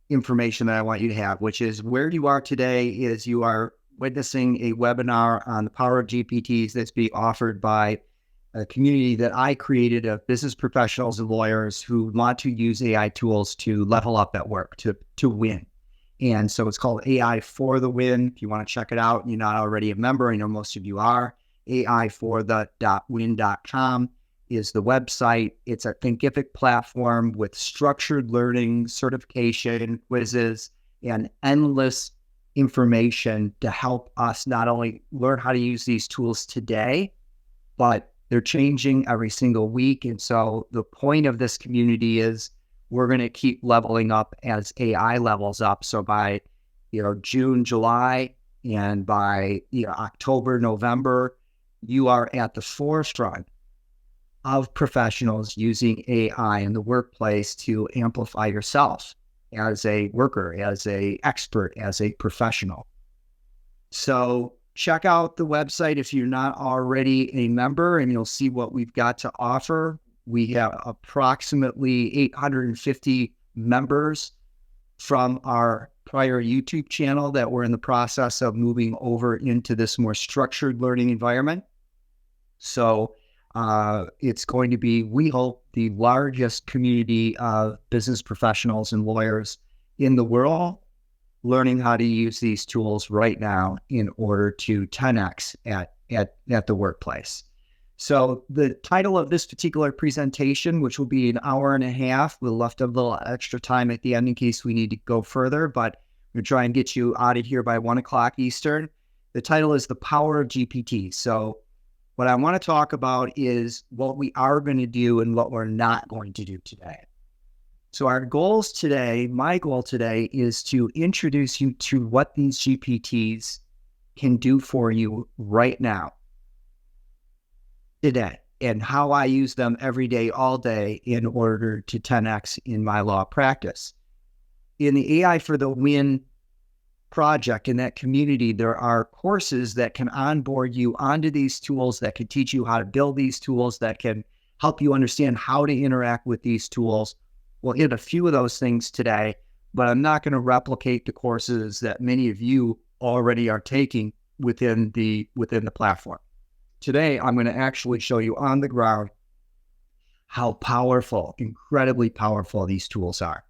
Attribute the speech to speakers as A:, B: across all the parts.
A: information that I want you to have, which is where you are today is you are witnessing a webinar on the power of GPTs that's being offered by a community that I created of business professionals and lawyers who want to use AI tools to level up at work, to win. And so it's called AI for the Win. If you want to check it out, you're not already a member. I know most of you are. aiforthe.win.com is the website. It's a thinkific platform with structured learning, certification, quizzes, and endless information to help us not only learn how to use these tools today, but they're changing every single week. And so the point of this community is we're going to keep leveling up as AI levels up. So by, June, July, and by, October, November, you are at the forefront of professionals using AI in the workplace to amplify yourself as a worker, as a expert, as a professional. So check out the website if you're not already a member, and you'll see what we've got to offer. We have approximately 850 members from our prior YouTube channel that we're in the process of moving over into this more structured learning environment. So it's going to be, we hope, the largest community of business professionals and lawyers in the world learning how to use these tools right now in order to 10x at the workplace. So the title of this particular presentation, which will be an hour and a half, we'll left a little extra time at the end in case we need to go further, but we'll try and get you out of here by 1 o'clock Eastern. The title is The Power of GPT. So what I want to talk about is what we are going to do and what we're not going to do today. So our goals today, my goal today, is to introduce you to what these GPTs can do for you right now, today, and how I use them every day, all day, in order to 10x in my law practice. In the AI for the Win project, in that community, there are courses that can onboard you onto these tools, that can teach you how to build these tools, that can help you understand how to interact with these tools. We'll hit a few of those things today, but I'm not going to replicate the courses that many of you already are taking within the platform. Today, I'm going to actually show you on the ground how powerful, incredibly powerful these tools are.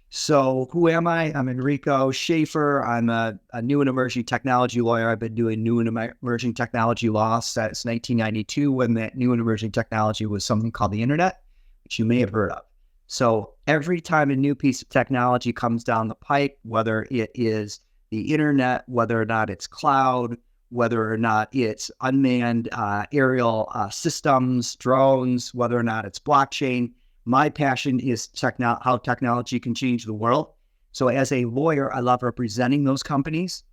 A: So who am I? I'm Enrico Schaefer. I'm a new and emerging technology lawyer. I've been doing new and emerging technology law since 1992, when that new and emerging technology was something called the internet, which you may have heard of. So every time a new piece of technology comes down the pipe, whether it is the internet, whether or not it's cloud, whether or not it's unmanned aerial systems, drones, whether or not it's blockchain, my passion is how technology can change the world. So as a lawyer, I love representing those companies,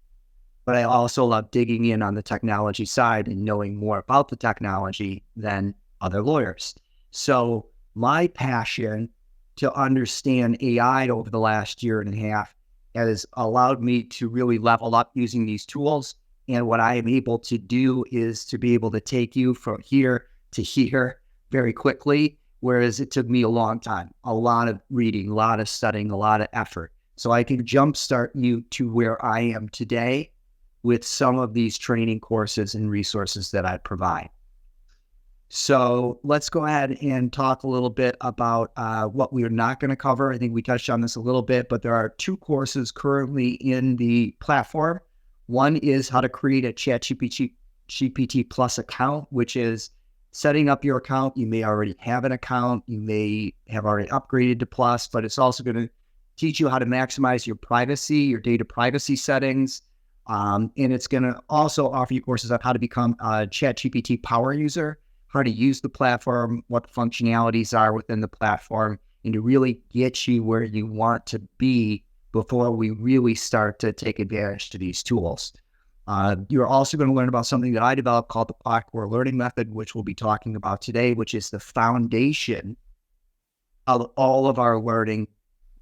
A: but I also love digging in on the technology side and knowing more about the technology than other lawyers. So my passion to understand AI over the last year and a half has allowed me to really level up using these tools. And what I am able to do is to be able to take you from here to here very quickly, whereas it took me a long time, a lot of reading, a lot of studying, a lot of effort. So I can jumpstart you to where I am today with some of these training courses and resources that I provide. So let's go ahead and talk a little bit about what we are not going to cover. I think we touched on this a little bit, but there are 2 courses currently in the platform. One is how to create a ChatGPT GPT Plus account, which is setting up your account. You may already have an account. You may have already upgraded to Plus, but it's also going to teach you how to maximize your privacy, your data privacy settings. And it's going to also offer you courses on how to become a ChatGPT power user, how to use the platform, what the functionalities are within the platform, and to really get you where you want to be before we really start to take advantage to these tools. You're also going to learn about something that I developed called the Quadcore learning method, which we'll be talking about today, which is the foundation of all of our learning,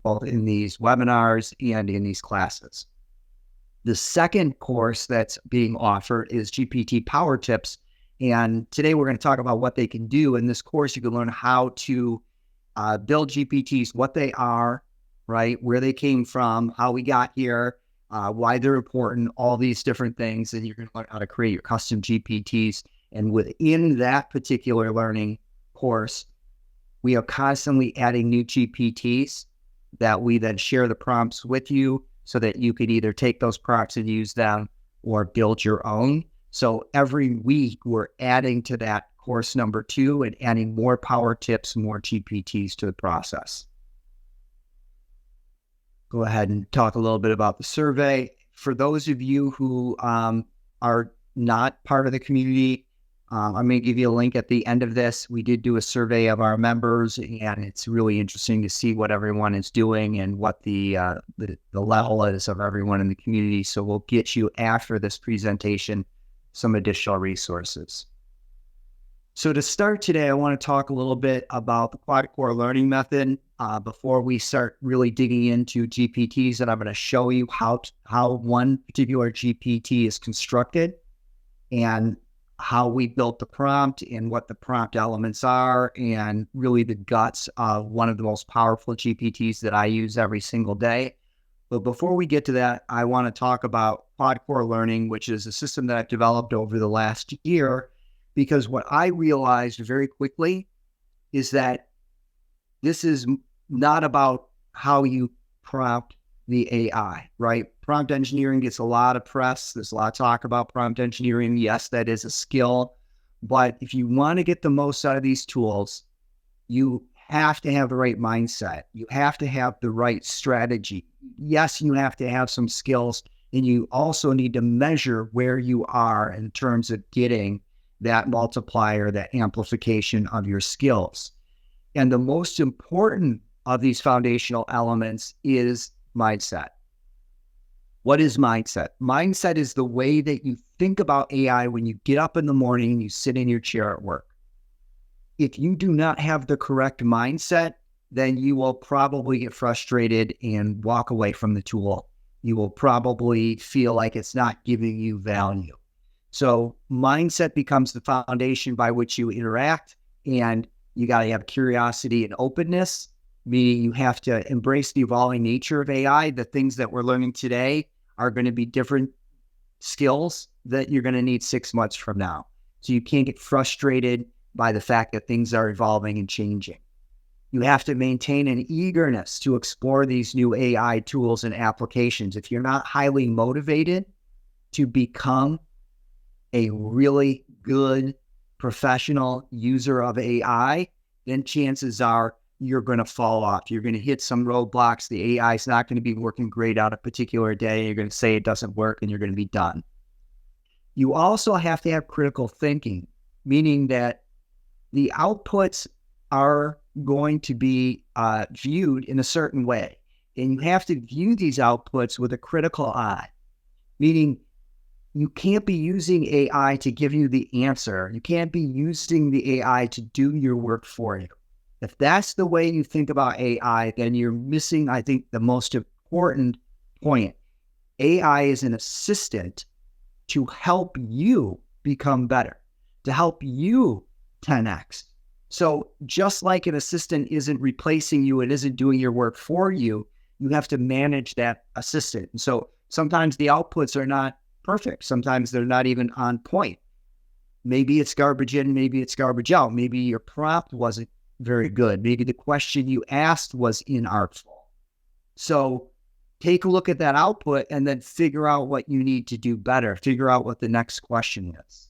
A: both in these webinars and in these classes. The second course that's being offered is GPT Power Tips. And today we're going to talk about what they can do. In this course, you can learn how to build GPTs, what they are, right? Where they came from, how we got here, why they're important, all these different things. And you're going to learn how to create your custom GPTs. And within that particular learning course, we are constantly adding new GPTs that we then share the prompts with you so that you could either take those prompts and use them or build your own. So every week we're adding to that course number 2 and adding more power tips, more GPTs to the process. Go ahead and talk a little bit about the survey. For those of you who are not part of the community, I'm going to give you a link at the end of this. We did do a survey of our members, and it's really interesting to see what everyone is doing and what the level is of everyone in the community. So we'll get you, after this presentation, some additional resources. So to start today, I want to talk a little bit about the Quadcore learning method before we start really digging into GPTs. And I'm going to show you how one particular GPT is constructed and how we built the prompt and what the prompt elements are, and really the guts of one of the most powerful GPTs that I use every single day. But before we get to that, I want to talk about Quadcore Learning, which is a system that I've developed over the last year, because what I realized very quickly is that this is not about how you prompt the AI, right? Prompt engineering gets a lot of press. There's a lot of talk about prompt engineering. Yes, that is a skill. But if you want to get the most out of these tools, you have to have the right mindset. You have to have the right strategy. Yes, you have to have some skills, and you also need to measure where you are in terms of getting that multiplier, that amplification of your skills. And the most important of these foundational elements is mindset. What is mindset? Mindset is the way that you think about AI when you get up in the morning and you sit in your chair at work. If you do not have the correct mindset, then you will probably get frustrated and walk away from the tool. You will probably feel like it's not giving you value. So mindset becomes the foundation by which you interact, and you got to have curiosity and openness, meaning you have to embrace the evolving nature of AI. The things that we're learning today are going to be different skills that you're going to need 6 months from now. So you can't get frustrated by the fact that things are evolving and changing. You have to maintain an eagerness to explore these new AI tools and applications. If you're not highly motivated to become a really good professional user of AI, then chances are you're going to fall off. You're going to hit some roadblocks. The AI is not going to be working great on a particular day. You're going to say it doesn't work and you're going to be done. You also have to have critical thinking, meaning that the outputs are going to be viewed in a certain way. And you have to view these outputs with a critical eye, meaning you can't be using AI to give you the answer. You can't be using the AI to do your work for you. If that's the way you think about AI, then you're missing, I think, the most important point. AI is an assistant to help you become better, to help you 10x. So just like an assistant isn't replacing you, it isn't doing your work for you, you have to manage that assistant. And so sometimes the outputs are not perfect. Sometimes they're not even on point. Maybe it's garbage in, maybe it's garbage out. Maybe your prompt wasn't very good. Maybe the question you asked was inartful. So take a look at that output and then figure out what you need to do better. Figure out what the next question is.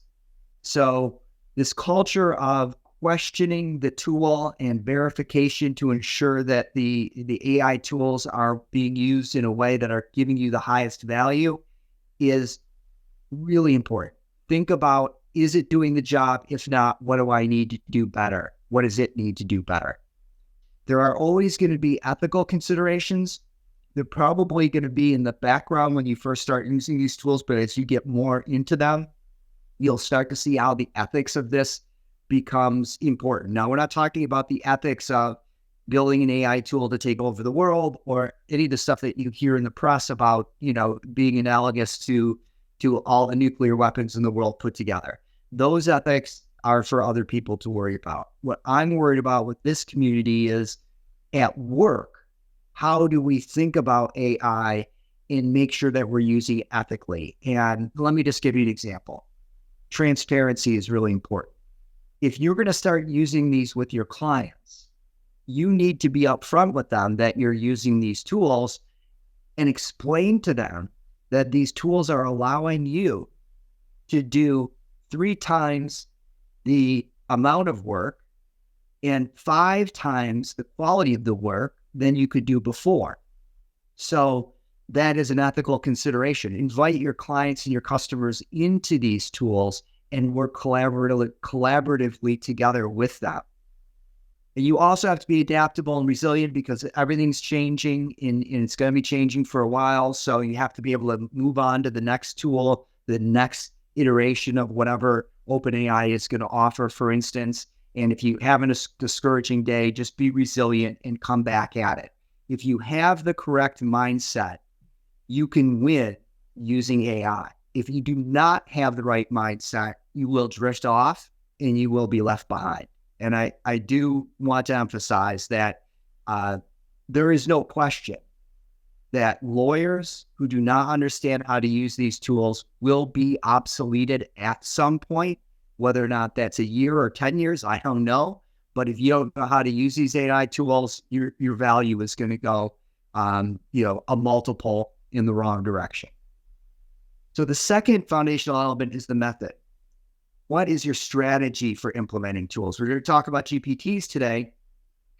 A: So this culture of questioning the tool and verification to ensure that the AI tools are being used in a way that are giving you the highest value is really important. Think about, is it doing the job? If not, what do I need to do better? What does it need to do better? There are always going to be ethical considerations. They're probably going to be in the background when you first start using these tools, but as you get more into them, you'll start to see how the ethics of this becomes important. Now, we're not talking about the ethics of building an AI tool to take over the world or any of the stuff that you hear in the press about, being analogous to all the nuclear weapons in the world put together. Those ethics are for other people to worry about. What I'm worried about with this community is at work, how do we think about AI and make sure that we're using it ethically? And let me just give you an example. Transparency is really important. If you're going to start using these with your clients, you need to be upfront with them that you're using these tools and explain to them that these tools are allowing you to do 3 times the amount of work and 5 times the quality of the work than you could do before. So that is an ethical consideration. Invite your clients and your customers into these tools and work collaboratively together with them. And you also have to be adaptable and resilient because everything's changing and it's going to be changing for a while. So you have to be able to move on to the next tool, the next iteration of whatever OpenAI is going to offer, for instance. And if you have a discouraging day, just be resilient and come back at it. If you have the correct mindset, you can win using AI. If you do not have the right mindset, you will drift off and you will be left behind. And I do want to emphasize that there is no question that lawyers who do not understand how to use these tools will be obsoleted at some point, whether or not that's a year or 10 years, I don't know. But if you don't know how to use these AI tools, your value is going to go, a multiple in the wrong direction. So the second foundational element is the method. What is your strategy for implementing tools? We're going to talk about GPTs today.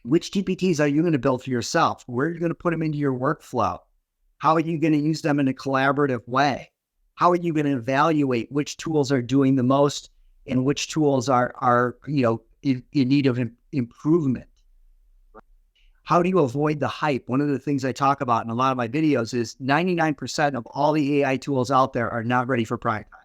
A: Which GPTs are you going to build for yourself? Where are you going to put them into your workflow? How are you going to use them in a collaborative way? How are you going to evaluate which tools are doing the most and which tools are in need of improvement? How do you avoid the hype? One of the things I talk about in a lot of my videos is 99% of all the AI tools out there are not ready for prime time.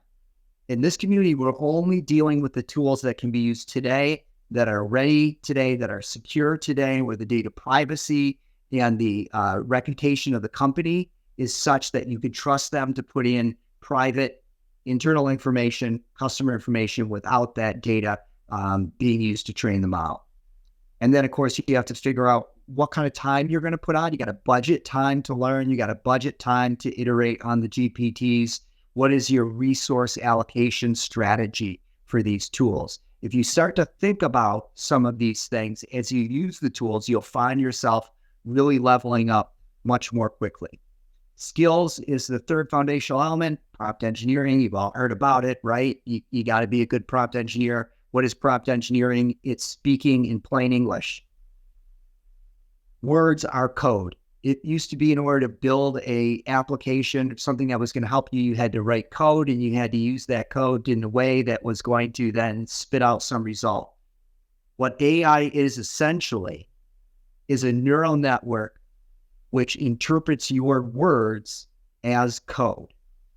A: In this community, we're only dealing with the tools that can be used today, that are ready today, that are secure today, where the data privacy and the reputation of the company is such that you can trust them to put in private internal information, customer information without that data being used to train them out. And then, of course, you have to figure out what kind of time you're going to put on. You got to budget time to learn. You got to budget time to iterate on the GPTs. What is your resource allocation strategy for these tools? If you start to think about some of these things as you use the tools, you'll find yourself really leveling up much more quickly. Skills is the third foundational element. Prompt engineering, you've all heard about it, right? You got to be a good prompt engineer. What is prompt engineering? It's speaking in plain English. Words are code. It used to be in order to build a application, something that was going to help you, you had to write code and you had to use that code in a way that was going to then spit out some result. What AI is essentially is a neural network which interprets your words as code.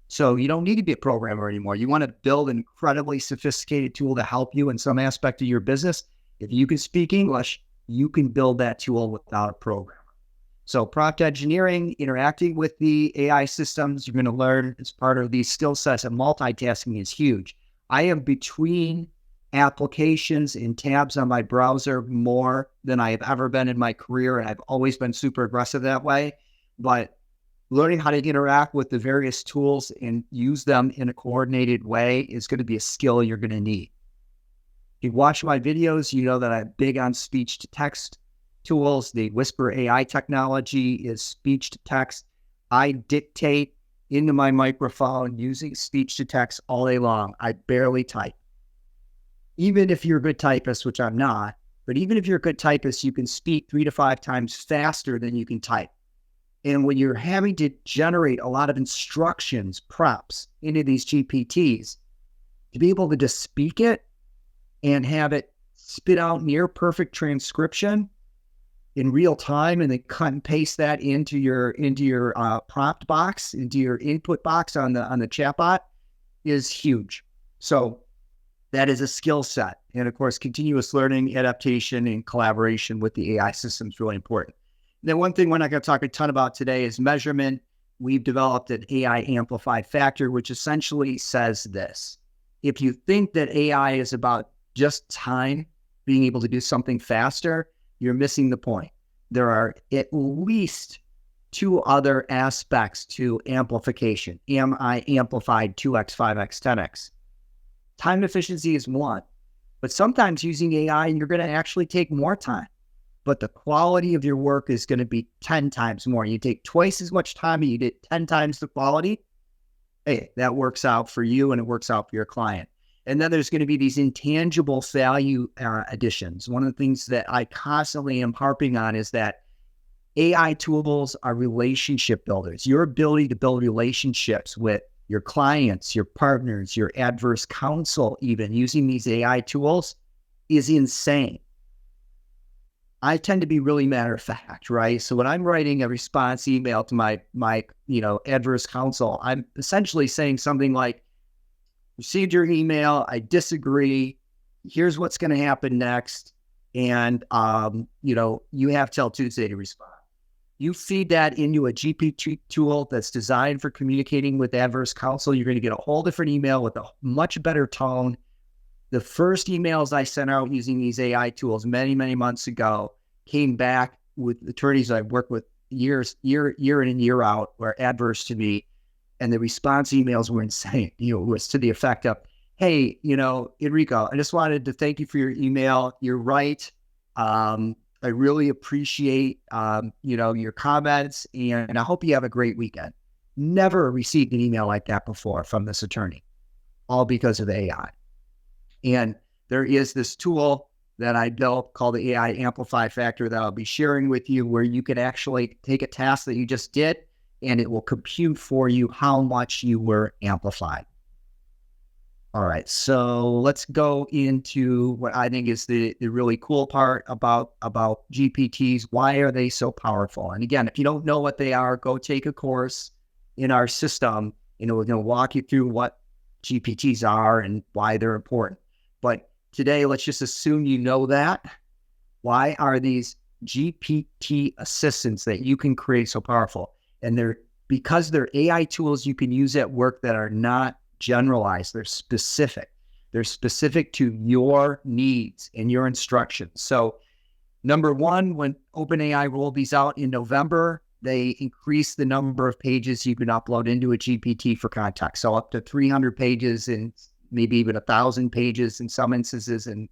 A: So you don't need to be a programmer anymore. You want to build an incredibly sophisticated tool to help you in some aspect of your business. If you can speak English, you can build that tool without a programmer. So prompt engineering, interacting with the AI systems, you're going to learn as part of these skill sets, and multitasking is huge. I am between applications and tabs on my browser more than I have ever been in my career, and I've always been super aggressive that way. But learning how to interact with the various tools and use them in a coordinated way is going to be a skill you're going to need. If you watch my videos, you know that I'm big on speech-to-text tools. The Whisper AI technology is speech-to-text. I dictate into my microphone using speech-to-text all day long. I barely type. Even if you're a good typist, which I'm not, but even if you're a good typist, you can speak 3 to 5 times faster than you can type. And when you're having to generate a lot of instructions, prompts into these GPTs, to be able to just speak it and have it spit out near perfect transcription in real time, and then cut and paste that into your prompt box, into your input box on the chatbot, is huge. So that is a skill set. And of course, continuous learning, adaptation, and collaboration with the AI system is really important. And then one thing we're not going to talk a ton about today is measurement. We've developed an AI amplified factor, which essentially says this: if you think that AI is about just time, being able to do something faster, you're missing the point. there are at least two other aspects to amplification. Am I amplified 2x, 5x, 10x? Time efficiency is one, but sometimes using AI, you're going to actually take more time, but the quality of your work is going to be 10 times more. You take twice as much time and you get 10 times the quality. Hey, that works out for you and it works out for your client. And then there's going to be these intangible value additions. One of the things that I constantly am harping on is that AI tools are relationship builders. Your ability to build relationships with your clients, your partners, your adverse counsel, even using these AI tools is insane. I tend to be really matter of fact, right? So when I'm writing a response email to my adverse counsel, I'm essentially saying something like, received your email, I disagree, here's what's going to happen next, and you have till Tuesday to respond. You feed that into a GPT tool that's designed for communicating with adverse counsel, you're going to get a whole different email with a much better tone. The first emails I sent out using these AI tools many, many months ago came back with attorneys I've worked with year in and year out were adverse to me. And the response emails were insane. It was to the effect of, hey, Enrico, I just wanted to thank you for your email. You're right. I really appreciate, your comments, and I hope you have a great weekend. Never received an email like that before from this attorney, all because of AI. And there is this tool that I built called the AI Amplify Factor that I'll be sharing with you, where you can actually take a task that you just did, and it will compute for you how much you were amplified. All right, so let's go into what I think is the really cool part about GPTs. Why are they so powerful? And again, if you don't know what they are, go take a course in our system. We're going to walk you through what GPTs are and why they're important. But today, let's just assume you know that. Why are these GPT assistants that you can create so powerful? And because they're AI tools you can use at work that are not generalized. They're specific. They're specific to your needs and your instructions. So number one, when OpenAI rolled these out in November, they increased the number of pages you can upload into a GPT for context. So up to 300 pages and maybe even 1,000 pages in some instances, and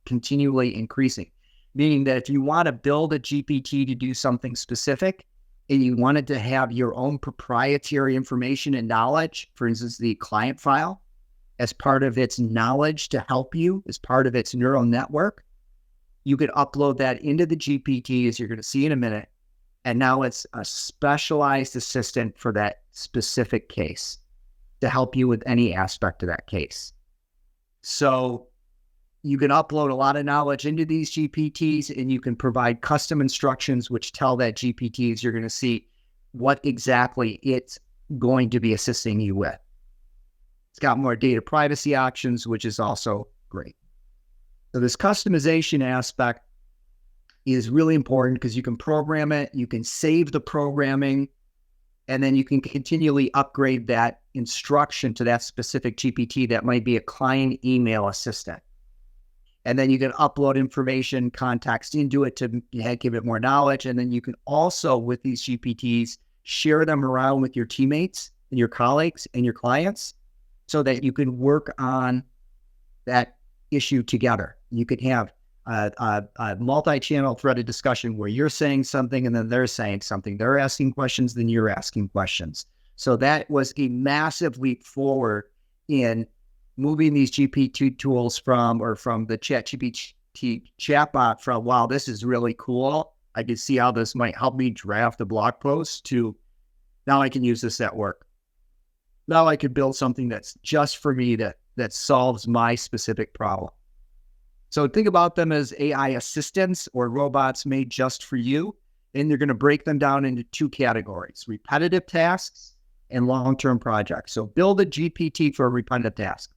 A: continually increasing. Meaning that if you want to build a GPT to do something specific, and you wanted to have your own proprietary information and knowledge, for instance, the client file, as part of its knowledge to help you, as part of its neural network, you could upload that into the GPT, as you're going to see in a minute. And now it's a specialized assistant for that specific case to help you with any aspect of that case. So you can upload a lot of knowledge into these GPTs, and you can provide custom instructions which tell that GPTs you're going to see what exactly it's going to be assisting you with. It's got more data privacy options, which is also great. So this customization aspect is really important because you can program it, you can save the programming, and then you can continually upgrade that instruction to that specific GPT that might be a client email assistant. And then you can upload information, context into it to give it more knowledge. And then you can also, with these GPTs, share them around with your teammates and your colleagues and your clients so that you can work on that issue together. You could have a multi-channel threaded discussion where you're saying something and then they're saying something. They're asking questions, then you're asking questions. So that was a massive leap forward in moving these GPT tools from the ChatGPT chatbot from, wow, this is really cool, I can see how this might help me draft a blog post, to now I can use this at work. Now I could build something that's just for me that solves my specific problem. So think about them as AI assistants or robots made just for you. And they're going to break them down into two categories: repetitive tasks and long-term projects. So build a GPT for a repetitive task.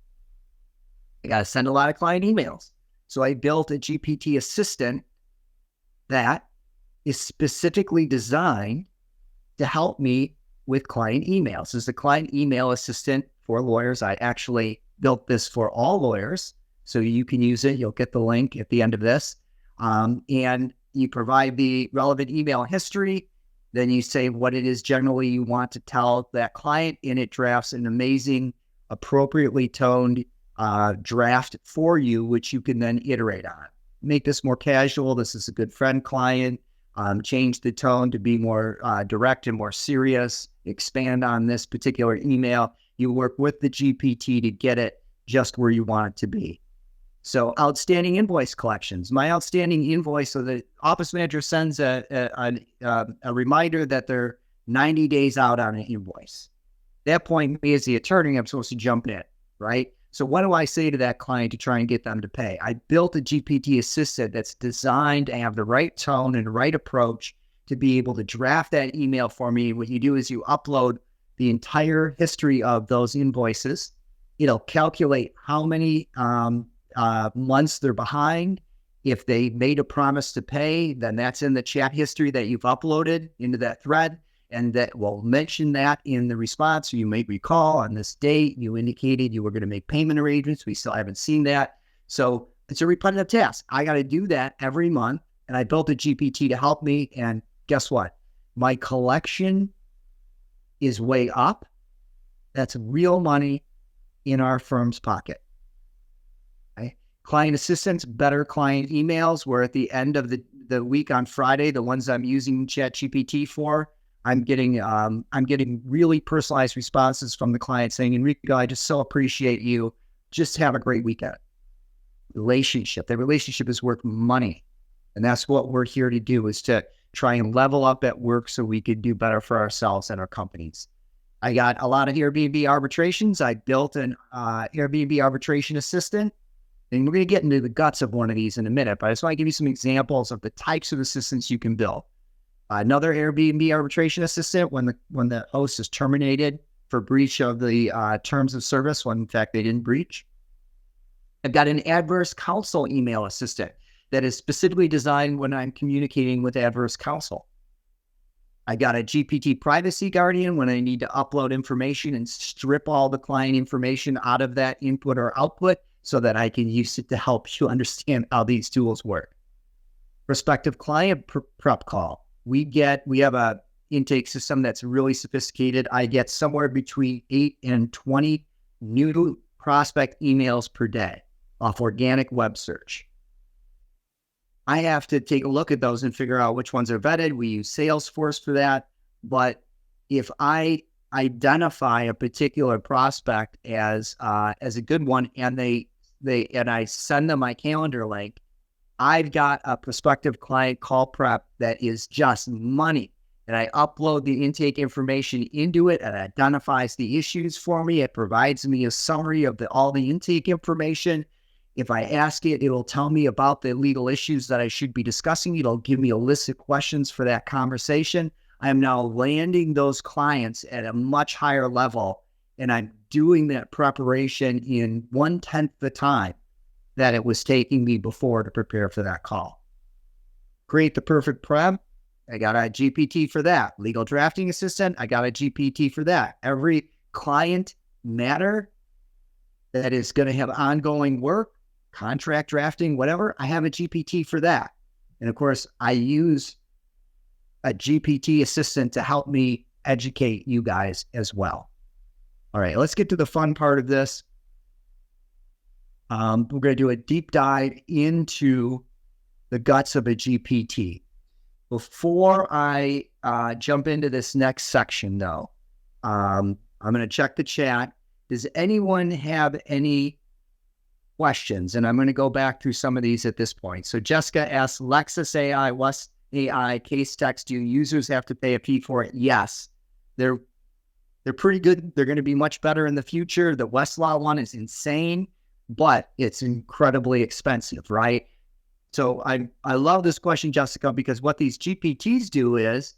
A: I got to send a lot of client emails. So I built a GPT assistant that is specifically designed to help me with client emails. This is a client email assistant for lawyers. I actually built this for all lawyers, so you can use it. You'll get the link at the end of this. And you provide the relevant email history, then you say what it is generally you want to tell that client, and it drafts an amazing, appropriately toned draft for you, which you can then iterate on. Make this more casual. This is a good friend client. Change the tone to be more direct and more serious. Expand on this particular email. You work with the GPT to get it just where you want it to be. So outstanding invoice collections. My outstanding invoice, so the office manager sends a reminder that they're 90 days out on an invoice. At that point, me as the attorney, I'm supposed to jump in, right? So what do I say to that client to try and get them to pay? I built a GPT assistant that's designed to have the right tone and the right approach to be able to draft that email for me. What you do is you upload the entire history of those invoices. It'll calculate how many months they're behind. If they made a promise to pay, then that's in the chat history that you've uploaded into that thread. And that will mention that in the response. So you may recall on this date, you indicated you were going to make payment arrangements. We still haven't seen that. So it's a repetitive task. I got to do that every month. And I built a GPT to help me. And guess what? My collection is way up. That's real money in our firm's pocket. Okay? Client assistance, better client emails, where at the end of the week on Friday, the ones I'm using ChatGPT for, I'm getting really personalized responses from the client saying, Enrico, I just so appreciate you. Just have a great weekend. Relationship. The relationship is worth money. And that's what we're here to do, is to try and level up at work so we could do better for ourselves and our companies. I got a lot of Airbnb arbitrations. I built an Airbnb arbitration assistant. And we're going to get into the guts of one of these in a minute, but I just want to give you some examples of the types of assistants you can build. Another Airbnb arbitration assistant when the host is terminated for breach of the terms of service, when in fact they didn't breach. I've got an adverse counsel email assistant that is specifically designed when I'm communicating with adverse counsel. I got a GPT privacy guardian when I need to upload information and strip all the client information out of that input or output so that I can use it to help you understand how these tools work. Prospective client prep call. We have a intake system that's really sophisticated. I get somewhere between 8 and 20 new prospect emails per day off organic web search. I have to take a look at those and figure out which ones are vetted. We use Salesforce for that. But if I identify a particular prospect as a good one, and I send them my calendar link, I've got a prospective client call prep that is just money. And I upload the intake information into it, and it identifies the issues for me. It provides me a summary of all the intake information. If I ask it, it'll tell me about the legal issues that I should be discussing. It'll give me a list of questions for that conversation. I am now landing those clients at a much higher level, and I'm doing that preparation in 1/10 the time that it was taking me before to prepare for that call. Create the perfect prep. I got a GPT for that. Legal drafting assistant. I got a GPT for that. Every client matter that is going to have ongoing work, contract drafting, whatever, I have a GPT for that. And of course, I use a GPT assistant to help me educate you guys as well. All right, let's get to the fun part of this. We're going to do a deep dive into the guts of a GPT. Before I jump into this next section, though, I'm going to check the chat. Does anyone have any questions? And I'm going to go back through some of these at this point. So Jessica asks, Lexis AI, West AI, case text, do users have to pay a fee for it? Yes. They're pretty good. They're going to be much better in the future. The Westlaw one is insane, but it's incredibly expensive, right? So I love this question, Jessica, because what these GPTs do is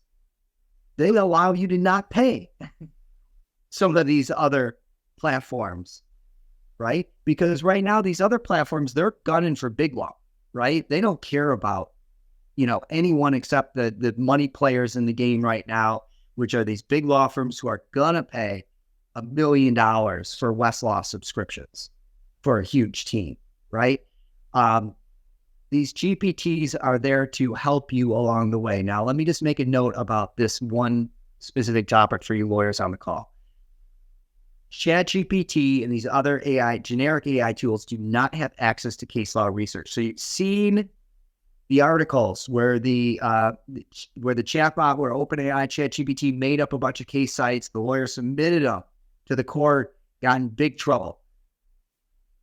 A: they allow you to not pay some of these other platforms, right? Because right now, these other platforms, they're gunning for big law, right? They don't care about, anyone except the money players in the game right now, which are these big law firms who are going to pay $1 million for Westlaw subscriptions for a huge team, right? these GPTs are there to help you along the way. Now, let me just make a note about this one specific topic for you lawyers on the call. ChatGPT and these other generic AI tools do not have access to case law research. So you've seen the articles where the chatbot, where OpenAI ChatGPT made up a bunch of case sites, the lawyer submitted them to the court, got in big trouble.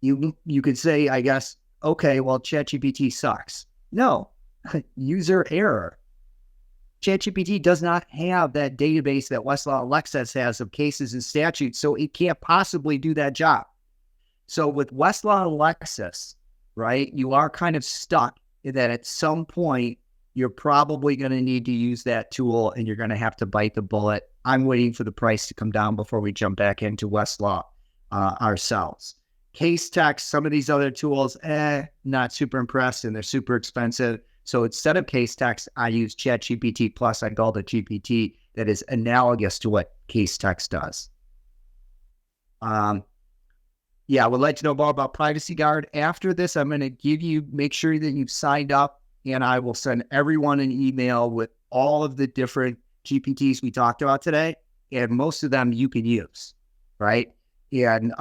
A: You could say, I guess, okay, well, ChatGPT sucks. No, user error. ChatGPT does not have that database that Westlaw and Lexis has of cases and statutes, so it can't possibly do that job. So with Westlaw and Lexis, right, you are kind of stuck in that at some point, you're probably going to need to use that tool and you're going to have to bite the bullet. I'm waiting for the price to come down before we jump back into Westlaw ourselves. Case text, some of these other tools, not super impressed, and they're super expensive. So instead of case text, I use ChatGPT Plus. I call it GPT that is analogous to what case text does. Yeah, I would like to know more about Privacy Guard. After this, I'm going to make sure that you've signed up, and I will send everyone an email with all of the different GPTs we talked about today, and most of them you can use, right? And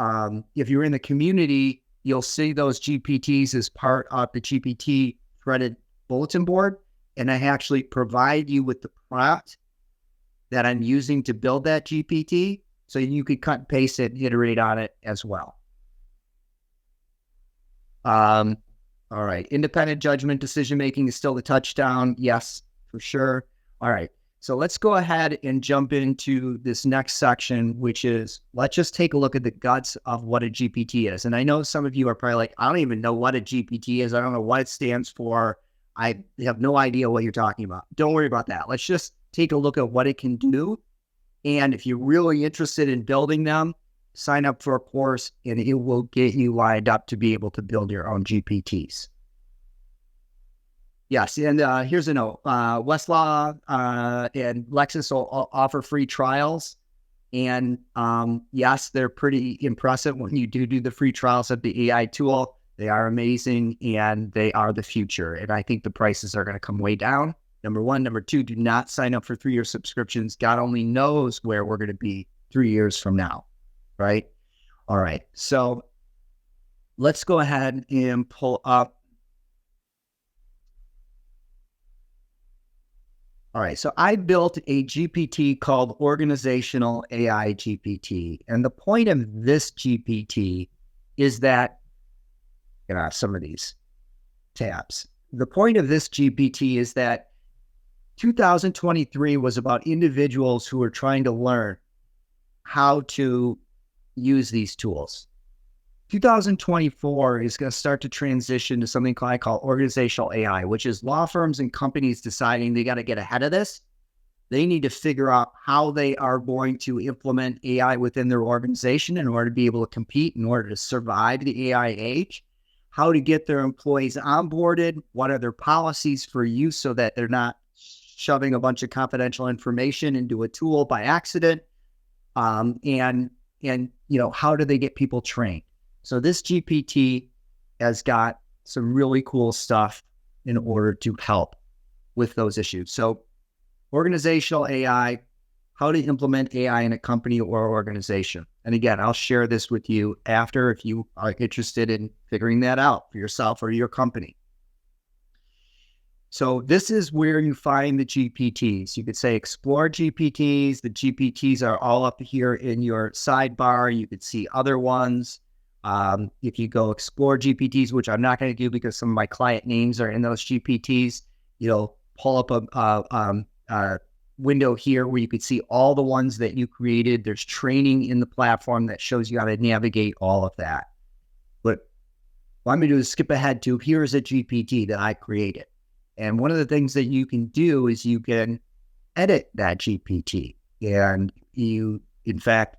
A: if you're in the community, you'll see those GPTs as part of the GPT threaded bulletin board, and I actually provide you with the prompt that I'm using to build that GPT, so you could cut and paste it and iterate on it as well. All right. Independent judgment decision-making is still the touchdown. Yes, for sure. All right. So let's go ahead and jump into this next section, which is, let's just take a look at the guts of what a GPT is. And I know some of you are probably like, I don't even know what a GPT is. I don't know what it stands for. I have no idea what you're talking about. Don't worry about that. Let's just take a look at what it can do. And if you're really interested in building them, sign up for a course and it will get you lined up to be able to build your own GPTs. Yes, and here's a note. Westlaw and Lexis will offer free trials. And yes, they're pretty impressive when you do the free trials of the AI tool. They are amazing and they are the future. And I think the prices are going to come way down. Number one. Number two, do not sign up for 3-year subscriptions. God only knows where we're going to be 3 years from now. Right? All right. So let's go ahead and pull up. All right. So I built a GPT called Organizational AI GPT. And the point of this GPT is that, some of these tabs. The point of this GPT is that 2023 was about individuals who were trying to learn how to use these tools. 2024 is going to start to transition to something I call organizational AI, which is law firms and companies deciding they got to get ahead of this. They need to figure out how they are going to implement AI within their organization in order to be able to compete, in order to survive the AI age, how to get their employees onboarded, what are their policies for use so that they're not shoving a bunch of confidential information into a tool by accident, and how do they get people trained? So this GPT has got some really cool stuff in order to help with those issues. So organizational AI, how to implement AI in a company or organization. And again, I'll share this with you after if you are interested in figuring that out for yourself or your company. So this is where you find the GPTs. You could say explore GPTs. The GPTs are all up here in your sidebar. You could see other ones. If you go explore GPTs, which I'm not going to do because some of my client names are in those GPTs, pull up a window here where you could see all the ones that you created. There's training in the platform that shows you how to navigate all of that. But what I'm going to do is skip ahead to here's a GPT that I created. And one of the things that you can do is you can edit that GPT. And you, in fact,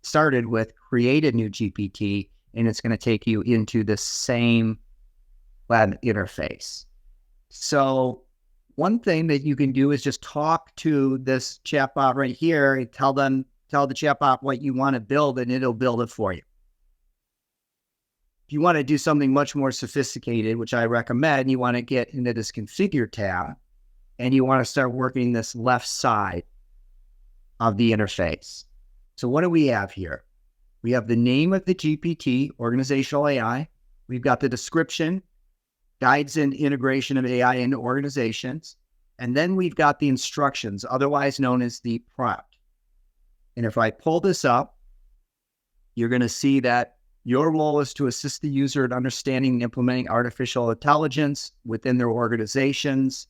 A: started with create a new GPT, and it's going to take you into the same web interface. So one thing that you can do is just talk to this chatbot right here and tell the chatbot what you want to build, and it'll build it for you. If you want to do something much more sophisticated, which I recommend, you want to get into this configure tab and you want to start working this left side of the interface. So what do we have here? We have the name of the GPT, organizational AI. We've got the description, guides and integration of AI into organizations. And then we've got the instructions, otherwise known as the prompt. And if I pull this up, you're going to see that your role is to assist the user in understanding and implementing artificial intelligence within their organizations.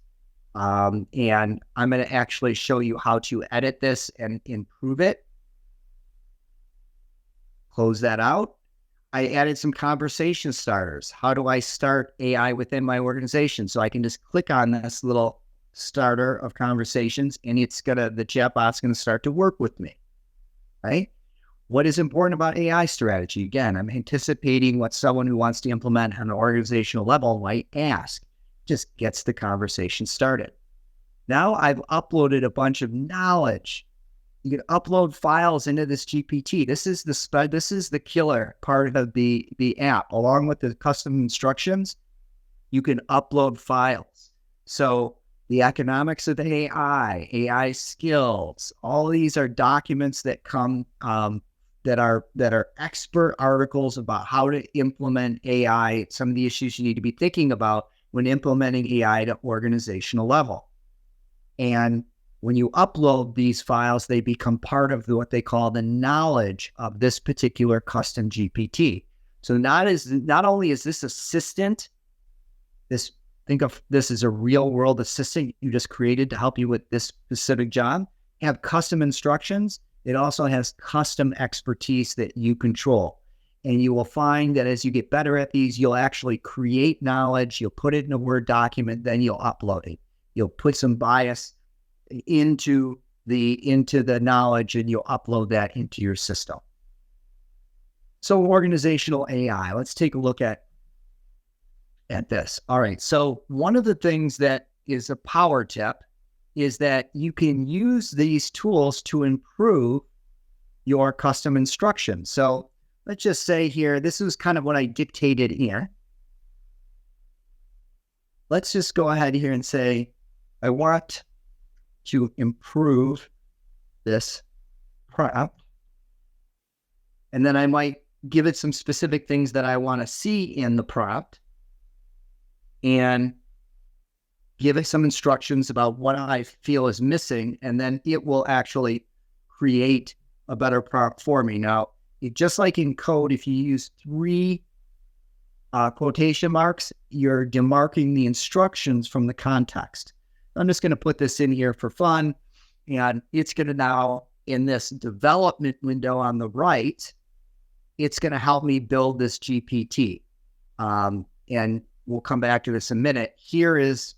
A: And I'm going to actually show you how to edit this and improve it. Close that out. I added some conversation starters. How do I start AI within my organization? So I can just click on this little starter of conversations and the chatbot's going to start to work with me, right? What is important about AI strategy? Again, I'm anticipating what someone who wants to implement on an organizational level might ask. Just gets the conversation started. Now I've uploaded a bunch of knowledge. You can upload files into this GPT. This is the killer part of the app. Along with the custom instructions, you can upload files. So the economics of AI skills, all these are documents that come that are expert articles about how to implement AI, some of the issues you need to be thinking about when implementing AI at an organizational level. And when you upload these files, they become part of what they call the knowledge of this particular custom GPT. So not only is this assistant, think of this as a real world assistant you just created to help you with this specific job, have custom instructions. It also has custom expertise that you control. And you will find that as you get better at these, you'll actually create knowledge, you'll put it in a Word document, then you'll upload it. You'll put some bias into the knowledge and you'll upload that into your system. So organizational AI, let's take a look at this. All right, so one of the things that is a power tip is that you can use these tools to improve your custom instructions. So let's just say here, this is kind of what I dictated here. Let's just go ahead here and say, I want to improve this prompt. And then I might give it some specific things that I want to see in the prompt and give it some instructions about what I feel is missing. And then it will actually create a better prompt for me. Now, just like in code, if you use 3 quotation marks, you're demarking the instructions from the context. I'm just going to put this in here for fun, and it's going to now, in this development window on the right, it's going to help me build this GPT. And we'll come back to this in a minute. Here is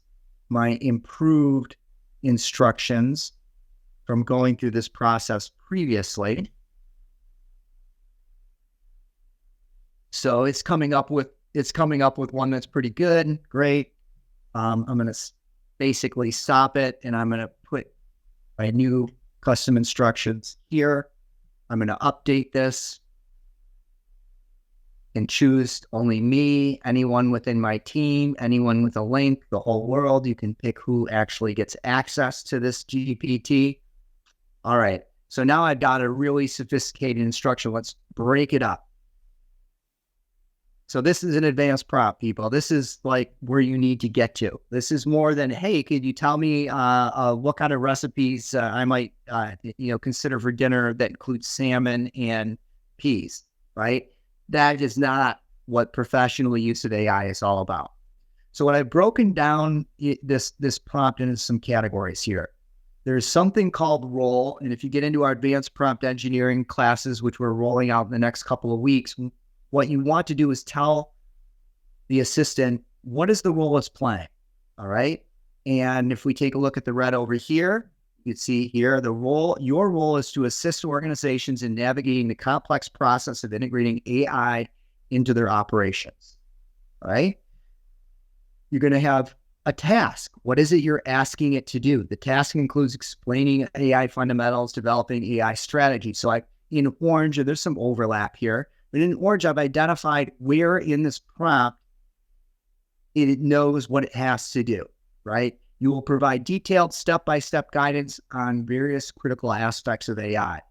A: my improved instructions from going through this process previously. So it's coming up with one that's pretty good. Great. I'm going to basically stop it, and I'm going to put my new custom instructions here. I'm going to update this and choose only me, anyone within my team, anyone with a link, the whole world. You can pick who actually gets access to this GPT. All right. So now I've got a really sophisticated instruction. Let's break it up. So this is an advanced prompt, people. This is like where you need to get to. This is more than, hey, could you tell me what kind of recipes I might consider for dinner that includes salmon and peas, right? That is not what professional use of AI is all about. So what I've broken down this prompt into some categories here. There's something called role, and if you get into our advanced prompt engineering classes, which we're rolling out in the next couple of weeks, what you want to do is tell the assistant, what is the role it's playing, all right? And if we take a look at the red over here, you can see here, your role is to assist organizations in navigating the complex process of integrating AI into their operations, all right? You're going to have a task. What is it you're asking it to do? The task includes explaining AI fundamentals, developing AI strategy. So in orange, there's some overlap here. But in orange, I've identified where in this prompt it knows what it has to do, right? You will provide detailed step-by-step guidance on various critical aspects of AI.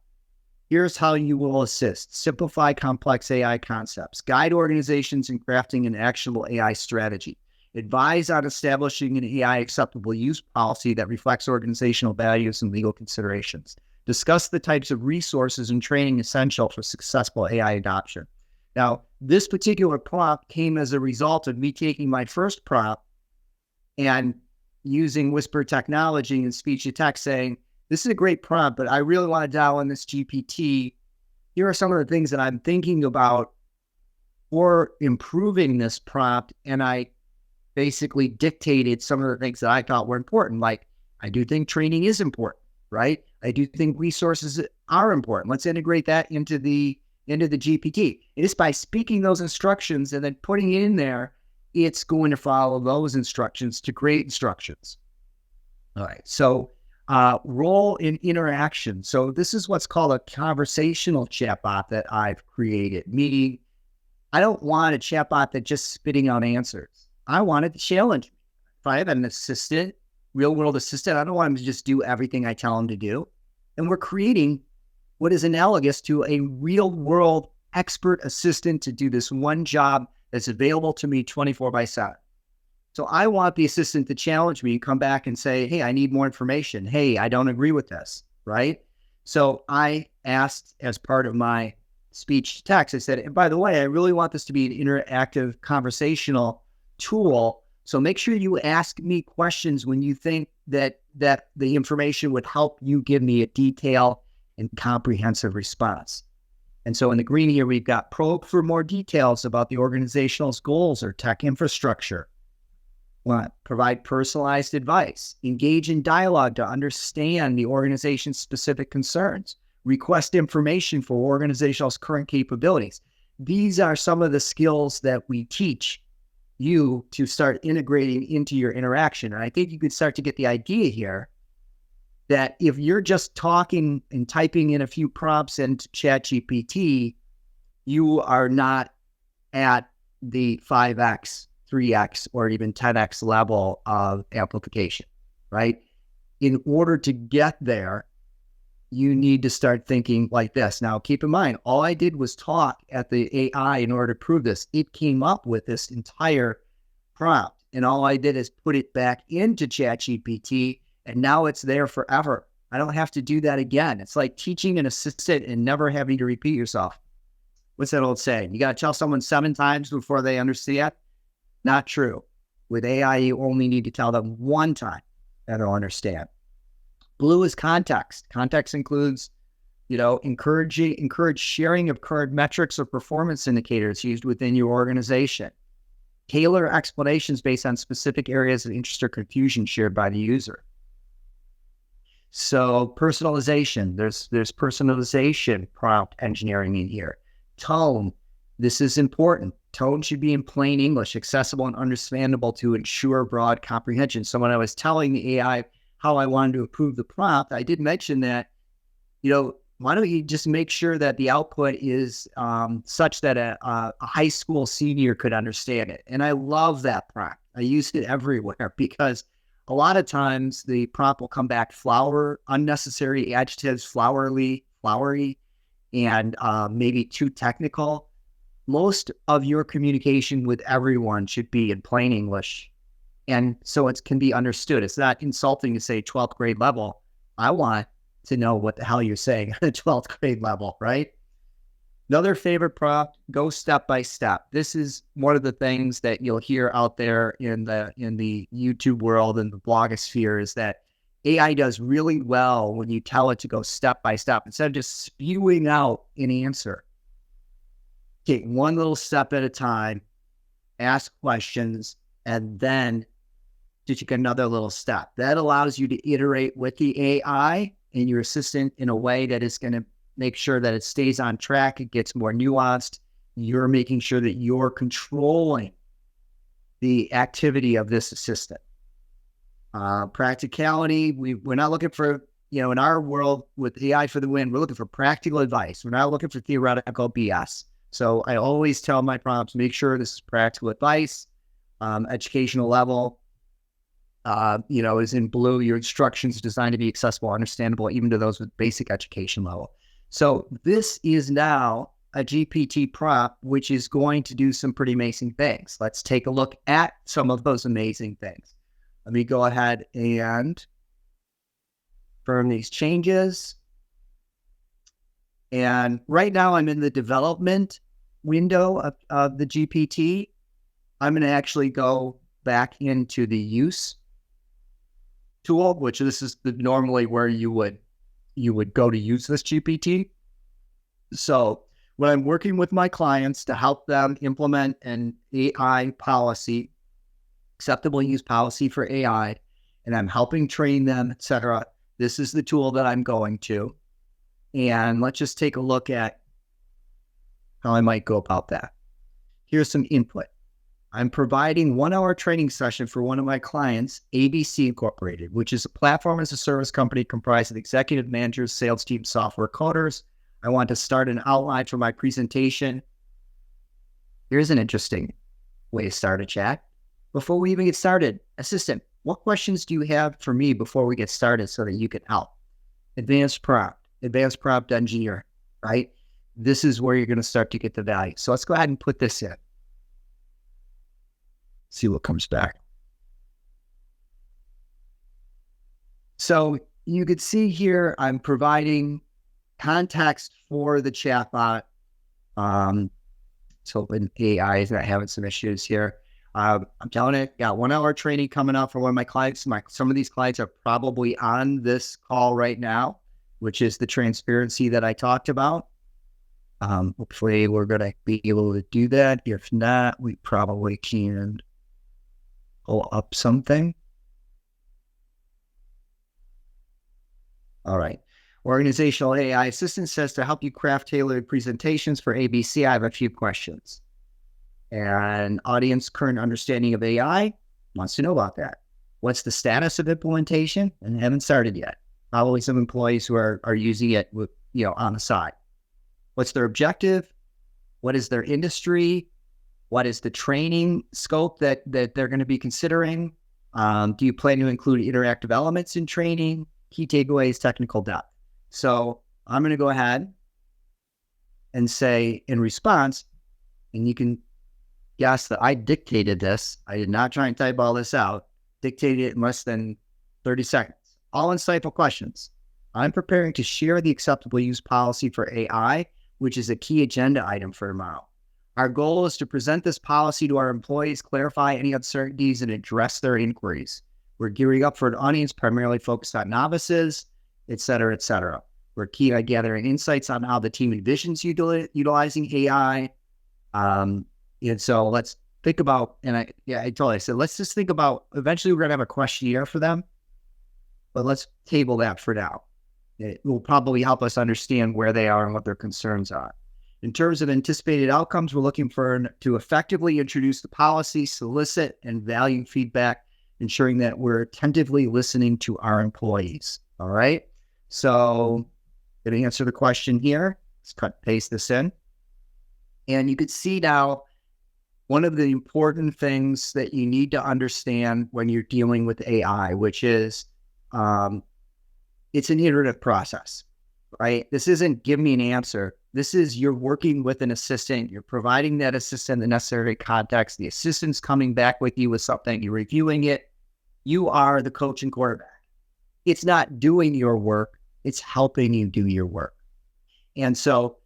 A: Here's how you will assist. Simplify complex AI concepts. Guide organizations in crafting an actionable AI strategy. Advise on establishing an AI acceptable use policy that reflects organizational values and legal considerations. Discuss the types of resources and training essential for successful AI adoption. Now, this particular prompt came as a result of me taking my first prompt and using whisper technology and speech to text saying, this is a great prompt, but I really want to dial in this GPT. Here are some of the things that I'm thinking about for improving this prompt. And I basically dictated some of the things that I thought were important. Like, I do think training is important, right? I do think resources are important. Let's integrate that into the GPT. And just by speaking those instructions and then putting it in there, it's going to follow those instructions to create instructions. All right. So role in interaction. So this is what's called a conversational chatbot that I've created, meaning I don't want a chatbot that just spitting out answers. I want it to challenge me. If I have an assistant, real world assistant, I don't want him to just do everything I tell him to do. And we're creating what is analogous to a real world expert assistant to do this one job that's available to me 24/7. So I want the assistant to challenge me, come back and say, hey, I need more information. Hey, I don't agree with this, right? So I asked as part of my speech to text, I said, and by the way, I really want this to be an interactive conversational tool. So make sure you ask me questions when you think that the information would help you give me a detailed and comprehensive response. And so in the green here, we've got probe for more details about the organizational's goals or tech infrastructure. Provide personalized advice. Engage in dialogue to understand the organization's specific concerns. Request information for organizational's current capabilities. These are some of the skills that we teach you to start integrating into your interaction. And I think you could start to get the idea here that if you're just talking and typing in a few prompts into ChatGPT, you are not at the 5x, 3x, or even 10x level of amplification, right? In order to get there, you need to start thinking like this. Now, keep in mind, all I did was talk at the AI in order to prove this. It came up with this entire prompt, and all I did is put it back into ChatGPT, and now it's there forever. I don't have to do that again. It's like teaching an assistant and never having to repeat yourself. What's that old saying? You got to tell someone 7 times before they understand? Not true. With AI, you only need to tell them 1 time and they'll understand. Blue is context. Context includes, encourage sharing of current metrics or performance indicators used within your organization. Tailor explanations based on specific areas of interest or confusion shared by the user. So personalization, there's personalization prompt engineering in here. Tone, this is important. Tone should be in plain English, accessible and understandable to ensure broad comprehension. So when I was telling the AI how I wanted to improve the prompt, I did mention that, why don't you just make sure that the output is such that a high school senior could understand it. And I love that prompt. I use it everywhere because a lot of times the prompt will come back unnecessary adjectives, flowery, and maybe too technical. Most of your communication with everyone should be in plain English. And so it can be understood. It's not insulting to say 12th grade level. I want to know what the hell you're saying at the 12th grade level, right? Another favorite prompt, go step by step. This is one of the things that you'll hear out there in the YouTube world and the blogosphere is that AI does really well when you tell it to go step by step instead of just spewing out an answer. Take one little step at a time, ask questions, and then to take another little step. That allows you to iterate with the AI and your assistant in a way that is going to make sure that it stays on track. It gets more nuanced. You're making sure that you're controlling the activity of this assistant. Practicality, we're not looking for, in our world with AI for the win, we're looking for practical advice. We're not looking for theoretical BS. So I always tell my prompts, make sure this is practical advice, educational level, is in blue. Your instructions are designed to be accessible, understandable, even to those with basic education level. So this is now a GPT prompt, which is going to do some pretty amazing things. Let's take a look at some of those amazing things. Let me go ahead and confirm these changes. And right now I'm in the development window of the GPT. I'm going to actually go back into the use tool, which this is normally where you would go to use this GPT. So when I'm working with my clients to help them implement an AI policy, acceptable use policy for AI, and I'm helping train them, etc., this is the tool that I'm going to. And let's just take a look at how I might go about that. Here's some input. I'm providing 1-hour training session for one of my clients, ABC Incorporated, which is a platform as a service company comprised of executive managers, sales team, software coders. I want to start an outline for my presentation. Here's an interesting way to start a chat. Before we even get started, assistant, what questions do you have for me before we get started so that you can help? Advanced prompt engineer, right? This is where you're going to start to get the value. So let's go ahead and put this in. See what comes back. So you could see here, I'm providing context for the chatbot. So in AI is not having some issues here. I'm telling it, got 1-hour training coming up for one of my clients. Some of these clients are probably on this call right now, which is the transparency that I talked about. Hopefully we're going to be able to do that. If not, we probably can pull up something. All right. Organizational AI Assistant says to help you craft tailored presentations for ABC, I have a few questions. And audience current understanding of AI wants to know about that. What's the status of implementation? And haven't started yet. Probably some employees who are using it with, on the side. What's their objective? What is their industry? What is the training scope that they're going to be considering? Do you plan to include interactive elements in training? Key takeaways, technical depth. So I'm going to go ahead and say in response, and you can guess that I dictated this. I did not try and type all this out. Dictated it in less than 30 seconds. All insightful questions. I'm preparing to share the acceptable use policy for AI, which is a key agenda item for tomorrow. Our goal is to present this policy to our employees, clarify any uncertainties, and address their inquiries. We're gearing up for an audience primarily focused on novices, et cetera, et cetera. We're keen on gathering insights on how the team envisions utilizing AI. And so let's think about, I said, let's just think about, eventually we're going to have a questionnaire for them, but let's table that for now. It will probably help us understand where they are and what their concerns are. In terms of anticipated outcomes, we're looking to effectively introduce the policy, solicit and value feedback, ensuring that we're attentively listening to our employees. All right. So going to answer the question here. Let's paste this in. And you can see now, one of the important things that you need to understand when you're dealing with AI, which is it's an iterative process, right? This isn't give me an answer. This is you're working with an assistant. You're providing that assistant the necessary context. The assistant's coming back with you with something. You're reviewing it. You are the coach and quarterback. It's not doing your work. It's helping you do your work. And so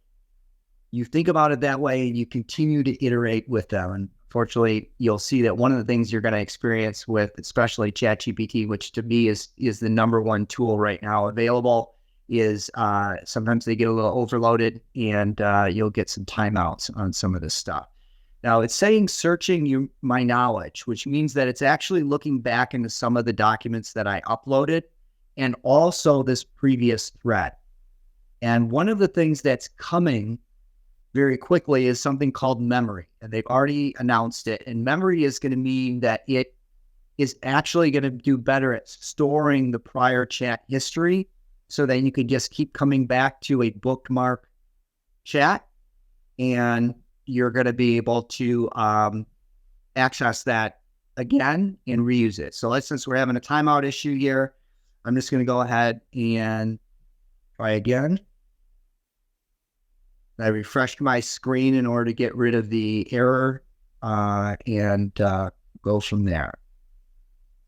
A: you think about it that way and you continue to iterate with them. And fortunately, you'll see that one of the things you're going to experience with especially ChatGPT, which to me is the number one tool right now available, is sometimes they get a little overloaded and you'll get some timeouts on some of this stuff. Now it's saying searching my knowledge, which means that it's actually looking back into some of the documents that I uploaded and also this previous thread. And one of the things that's coming very quickly is something called memory. And they've already announced it. And memory is going to mean that it is actually going to do better at storing the prior chat history so that you can just keep coming back to a bookmark chat and you're going to be able to access that again and reuse it. So since we're having a timeout issue here, I'm just going to go ahead and try again. I refreshed my screen in order to get rid of the error and go from there.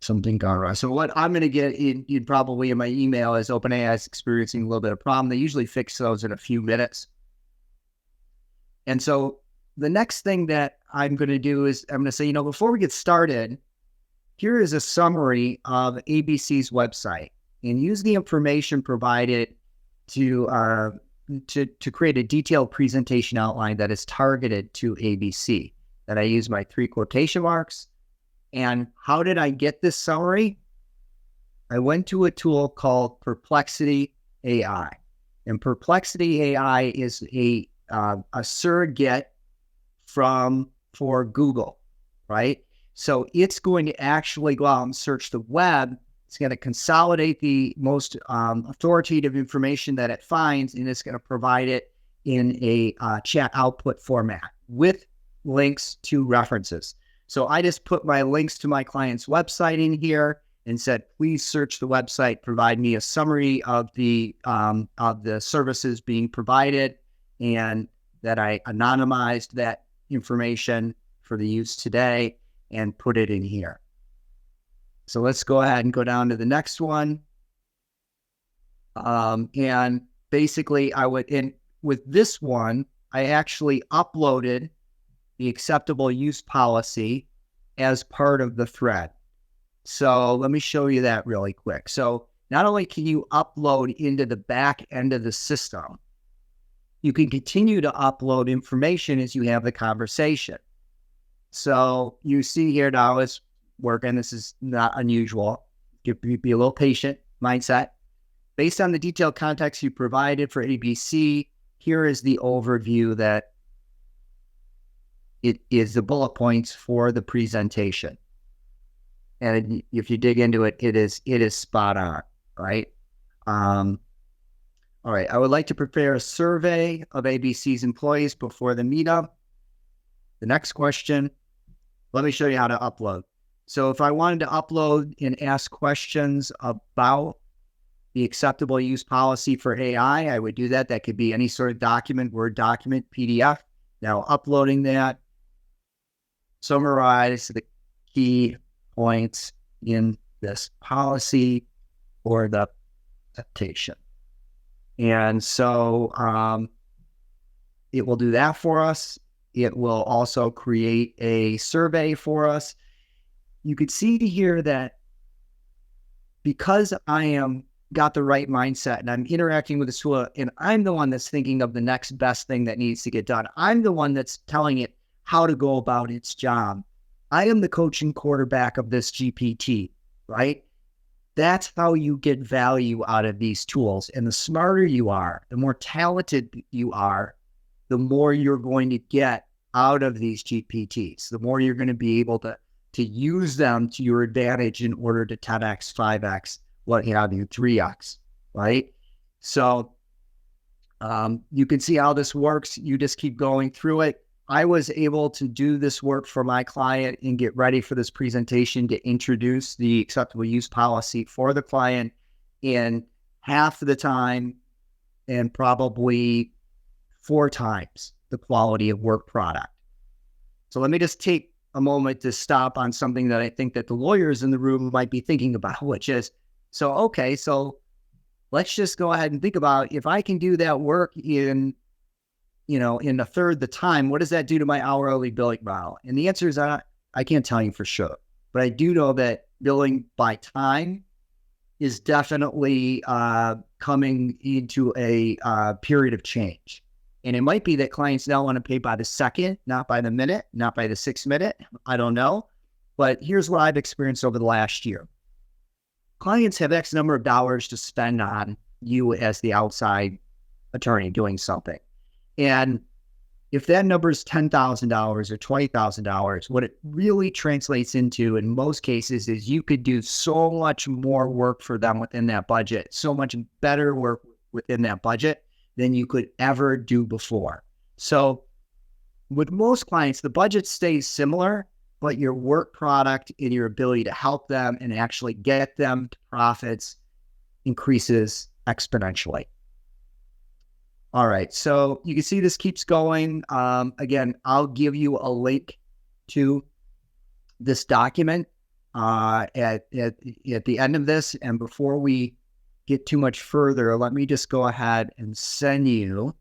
A: Something gone wrong. So what I'm going to get in probably in my email is OpenAI is experiencing a little bit of problem. They usually fix those in a few minutes. And so the next thing that I'm going to do is I'm going to say, before we get started, here is a summary of ABC's website, and use the information provided to create a detailed presentation outline that is targeted to ABC. That I use my 3 quotation marks. And how did I get this summary? I went to a tool called Perplexity AI, and Perplexity AI is a surrogate for Google, right? So it's going to actually go out and search the web. It's going to consolidate the most authoritative information that it finds, and it's going to provide it in a chat output format with links to references. So I just put my links to my client's website in here and said, please search the website, provide me a summary of the services being provided, and that I anonymized that information for the use today and put it in here. So let's go ahead and go down to the next one. And basically with this one, I actually uploaded the acceptable use policy as part of the thread. So let me show you that really quick. So not only can you upload into the back end of the system, you can continue to upload information as you have the conversation. So you see here now it's working. This is not unusual. Be a little patient mindset. Based on the detailed context you provided for ABC, here is the overview that it is the bullet points for the presentation. And if you dig into it, it is spot on, right? All right, I would like to prepare a survey of ABC's employees before the meetup. The next question, let me show you how to upload. So if I wanted to upload and ask questions about the acceptable use policy for AI, I would do that. That could be any sort of document, Word document, PDF. Now uploading that, summarize the key points in this policy or the presentation. And so it will do that for us. It will also create a survey for us. You could see here that because I am got the right mindset and I'm interacting with the tool and I'm the one that's thinking of the next best thing that needs to get done. I'm the one that's telling it how to go about its job. I am the coaching quarterback of this GPT, right? That's how you get value out of these tools. And the smarter you are, the more talented you are, the more you're going to get out of these GPTs, the more you're going to be able to use them to your advantage in order to 10x, 5x, what have you, 3x, right? So you can see how this works. You just keep going through it. I was able to do this work for my client and get ready for this presentation to introduce the acceptable use policy for the client in half of the time and probably 4 times the quality of work product. So let me just take a moment to stop on something that I think that the lawyers in the room might be thinking about, which is, so let's just go ahead and think about, if I can do that work in a third the time, what does that do to my hourly billing model? And the answer is I can't tell you for sure, but I do know that billing by time is definitely coming into a period of change. And it might be that clients now want to pay by the second, not by the minute, not by the 6 minute. I don't know. But here's what I've experienced over the last year. Clients have X number of dollars to spend on you as the outside attorney doing something. And if that number is $10,000 or $20,000, what it really translates into in most cases is you could do so much more work for them within that budget, so much better work within that budget than you could ever do before. So with most clients, the budget stays similar, but your work product and your ability to help them and actually get them to profits increases exponentially. All right, so you can see this keeps going. Again, I'll give you a link to this document at the end of this. And before we get too much further, let me just go ahead and send you.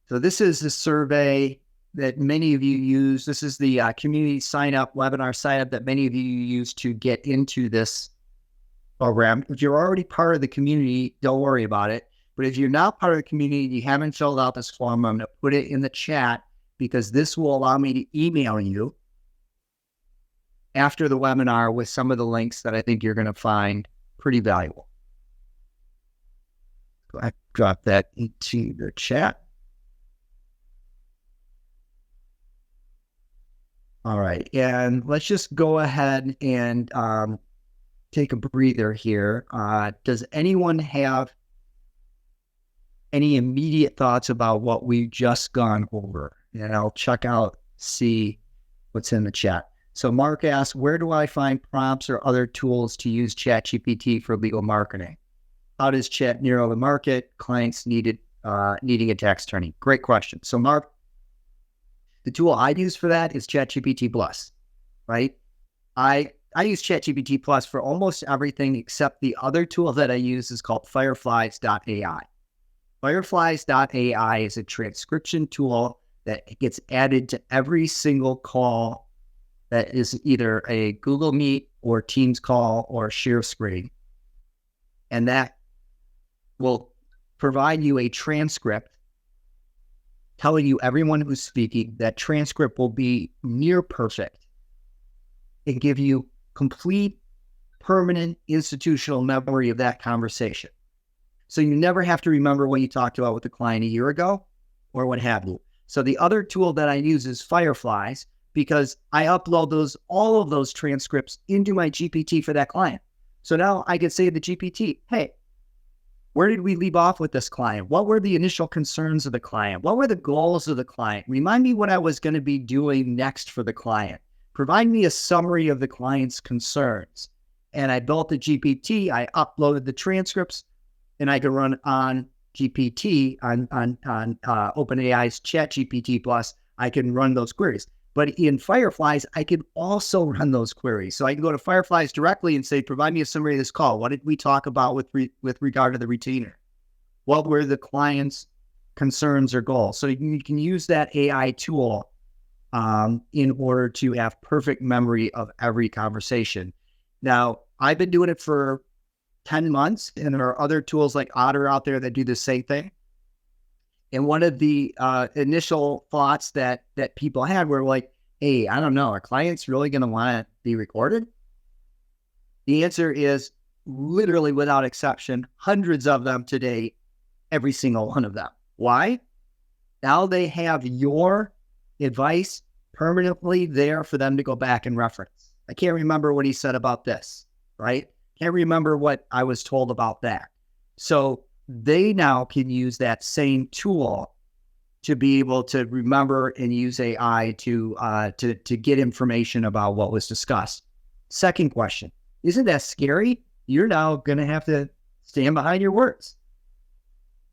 A: So this is the survey that many of you use. This is the community sign-up, webinar sign-up that many of you use to get into this program. If you're already part of the community, don't worry about it. But if you're not part of the community, you haven't filled out this form, I'm going to put it in the chat because this will allow me to email you after the webinar with some of the links that I think you're going to find pretty valuable. Go ahead, drop that into the chat. All right, and let's just go ahead and take a breather here. Does anyone have any immediate thoughts about what we've just gone over? And I'll check out, see what's in the chat. So Mark asks, where do I find prompts or other tools to use ChatGPT for legal marketing? How does chat narrow the market? Clients needing a tax attorney. Great question. So Mark, the tool I use for that is ChatGPT Plus, right? I use ChatGPT Plus for almost everything except the other tool that I use is called Fireflies.ai. Fireflies.ai is a transcription tool that gets added to every single call that is either a Google Meet or Teams call or share screen. And that will provide you a transcript telling you everyone who's speaking. That transcript will be near perfect and give you complete, permanent, institutional memory of that conversation. So you never have to remember what you talked about with the client a year ago or what have you. So the other tool that I use is Fireflies because I upload all of those transcripts into my GPT for that client. So now I can say to the GPT, hey, where did we leave off with this client? What were the initial concerns of the client? What were the goals of the client? Remind me what I was going to be doing next for the client. Provide me a summary of the client's concerns. And I built the GPT, I uploaded the transcripts, and I can run on GPT, on OpenAI's ChatGPT Plus, I can run those queries. But in Fireflies, I can also run those queries. So I can go to Fireflies directly and say, provide me a summary of this call. What did we talk about with regard to the retainer? What were the client's concerns or goals? So you can use that AI tool in order to have perfect memory of every conversation. Now, I've been doing it for 10 months, and there are other tools like Otter out there that do the same thing. And one of the initial thoughts that people had were like, hey, I don't know, are clients really going to want to be recorded? The answer is literally without exception, hundreds of them today, every single one of them. Why? Now they have your advice permanently there for them to go back and reference. I can't remember what he said about this, right? Can't remember what I was told about that. So they now can use that same tool to be able to remember and use AI to get information about what was discussed. Second question, isn't that scary? You're now going to have to stand behind your words.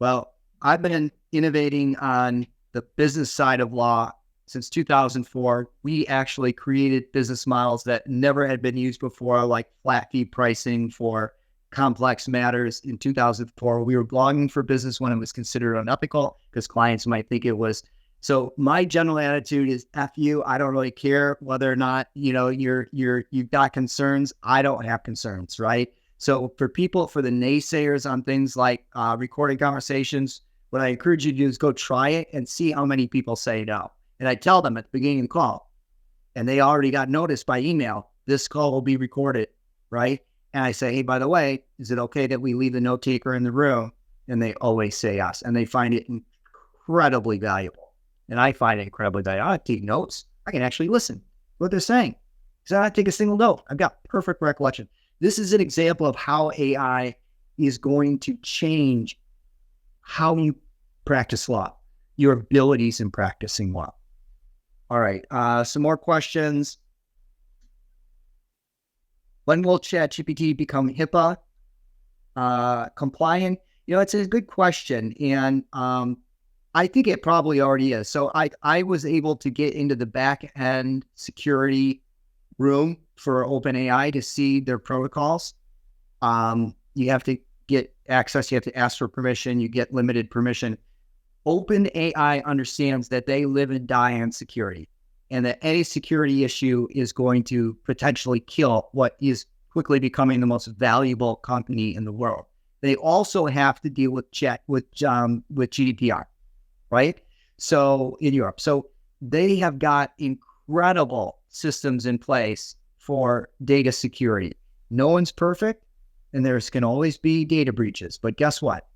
A: Well, I've been innovating on the business side of law since 2004. We actually created business models that never had been used before, like flat fee pricing for complex matters. In 2004, we were blogging for business when it was considered unethical because clients might think it was. So my general attitude is F you. I don't really care whether or not, you've got concerns. I don't have concerns, right? So for the naysayers on things like recording conversations, what I encourage you to do is go try it and see how many people say no. And I tell them at the beginning of the call, and they already got noticed by email, this call will be recorded, right? And I say, hey, by the way, is it okay that we leave the note taker in the room? And they always say yes. And they find it incredibly valuable. And I find it incredibly valuable. I take notes. I can actually listen to what they're saying. So I don't take a single note. I've got perfect recollection. This is an example of how AI is going to change how you practice law. your abilities in practicing well. All right, some more questions. When will ChatGPT become HIPAA compliant? It's a good question, and I think it probably already is. So I was able to get into the back end security room for OpenAI to see their protocols. You have to get access. You have to ask for permission. You get limited permission. OpenAI understands that they live and die on security, and that any security issue is going to potentially kill what is quickly becoming the most valuable company in the world. They also have to deal with GDPR, right? So in Europe, so they have got incredible systems in place for data security. No one's perfect, and there's can always be data breaches. But guess what?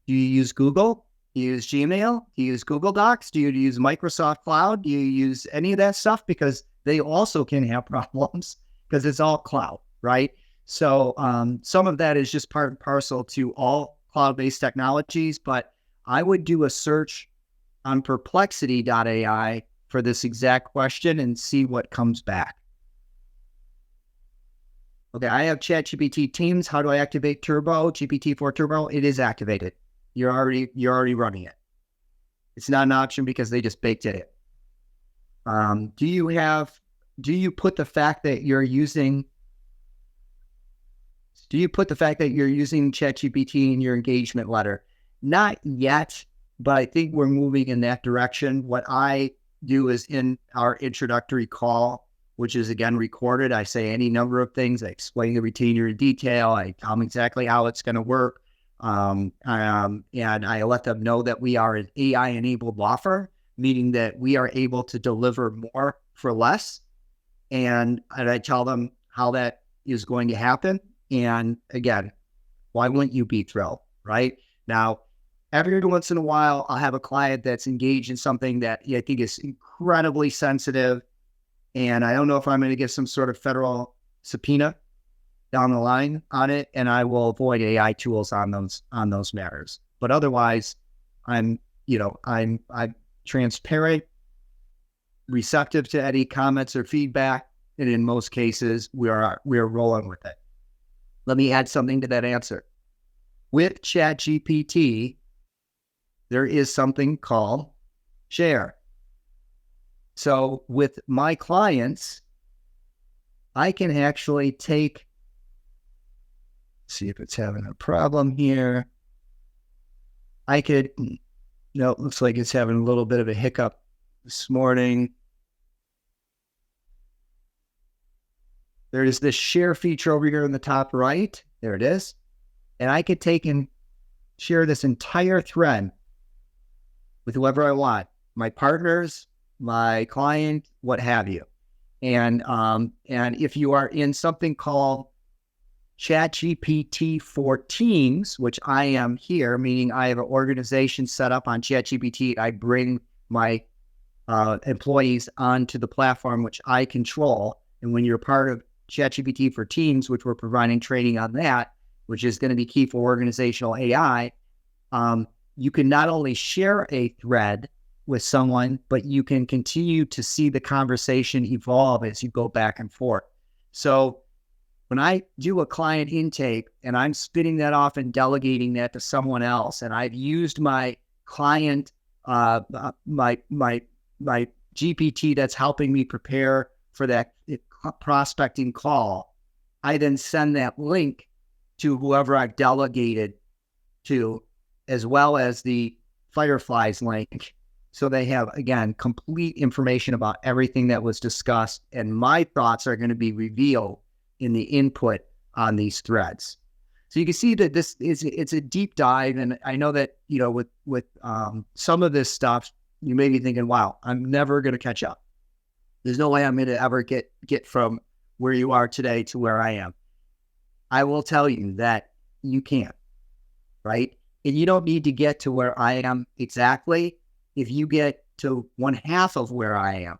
A: Do you use Google? Do you use Gmail? Do you use Google Docs? Do you use Microsoft Cloud? Do you use any of that stuff? Because they also can have problems because it's all cloud, right? So some of that is just part and parcel to all cloud-based technologies, but I would do a search on perplexity.ai for this exact question and see what comes back. Okay, I have ChatGPT Teams. How do I activate Turbo, GPT-4 Turbo? It is activated. You're already running it. It's not an option because they just baked it in. Do you put the fact that you're using ChatGPT in your engagement letter? Not yet, but I think we're moving in that direction. What I do is in our introductory call, which is again recorded, I say any number of things. I explain the retainer in detail. I tell them exactly how it's going to work. And I let them know that we are an AI-enabled law firm, meaning that we are able to deliver more for less. And I tell them how that is going to happen. And again, why wouldn't you be thrilled, right? Now, every once in a while, I'll have a client that's engaged in something that I think is incredibly sensitive. And I don't know if I'm going to get some sort of federal subpoena down the line on it, and I will avoid AI tools on those matters. But otherwise, I'm transparent, receptive to any comments or feedback, and in most cases, we're rolling with it. Let me add something to that answer. With ChatGPT, there is something called share. So with my clients, I can actually take, see if it's having a problem here. It looks like it's having a little bit of a hiccup this morning. There is this share feature over here in the top right. There it is. And I could take and share this entire thread with whoever I want, my partners, my client, what have you. And if you are in something called ChatGPT for Teams, which I am here, meaning I have an organization set up on ChatGPT, I bring my employees onto the platform, which I control. And when you're part of ChatGPT for Teams, which we're providing training on that, which is going to be key for organizational AI, you can not only share a thread with someone, but you can continue to see the conversation evolve as you go back and forth. So when I do a client intake and I'm spinning that off and delegating that to someone else, and I've used my client, my GPT that's helping me prepare for that prospecting call, I then send that link to whoever I've delegated to, as well as the Fireflies link. So they have, again, complete information about everything that was discussed, and my thoughts are going to be revealed in the input on these threads. So you can see that it's a deep dive, and I know that, with some of this stuff, you may be thinking, wow, I'm never going to catch up. There's no way I'm going to ever get from where you are today to where I am. I will tell you that you can, right? And you don't need to get to where I am exactly. If you get to 1/2 of where I am,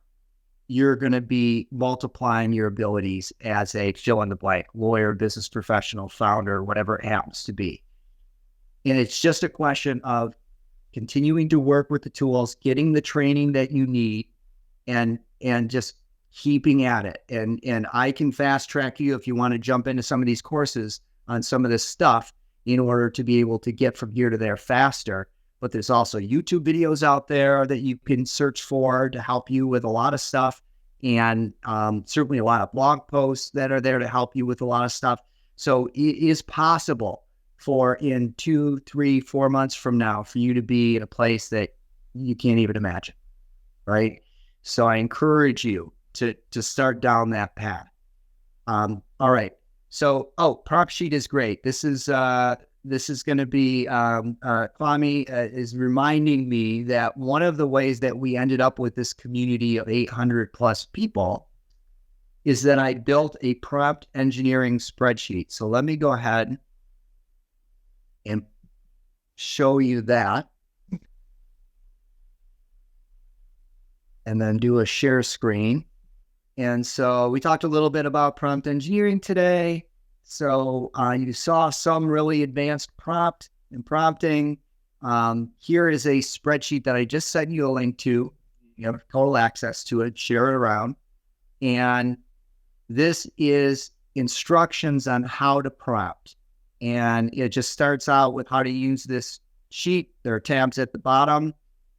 A: you're going to be multiplying your abilities as a fill-in-the-blank lawyer, business professional, founder, whatever it happens to be. And it's just a question of, continuing to work with the tools, getting the training that you need, and just keeping at it. And I can fast track you if you want to jump into some of these courses on some of this stuff in order to be able to get from here to there faster. But there's also YouTube videos out there that you can search for to help you with a lot of stuff. And certainly a lot of blog posts that are there to help you with a lot of stuff. So it is possible for in 2, 3, 4 months from now for you to be in a place that you can't even imagine, right? So I encourage you to start down that path. All right. So, prop sheet is great. This is going to be, Kwame is reminding me that one of the ways that we ended up with this community of 800 plus people is that I built a prompt engineering spreadsheet. So let me go ahead and show you that. And then do a share screen. And so we talked a little bit about prompt engineering today. So you saw some really advanced prompt and prompting. Here is a spreadsheet that I just sent you a link to. You have total access to it, share it around. And this is instructions on how to prompt. And it just starts out with how to use this sheet. There are tabs at the bottom.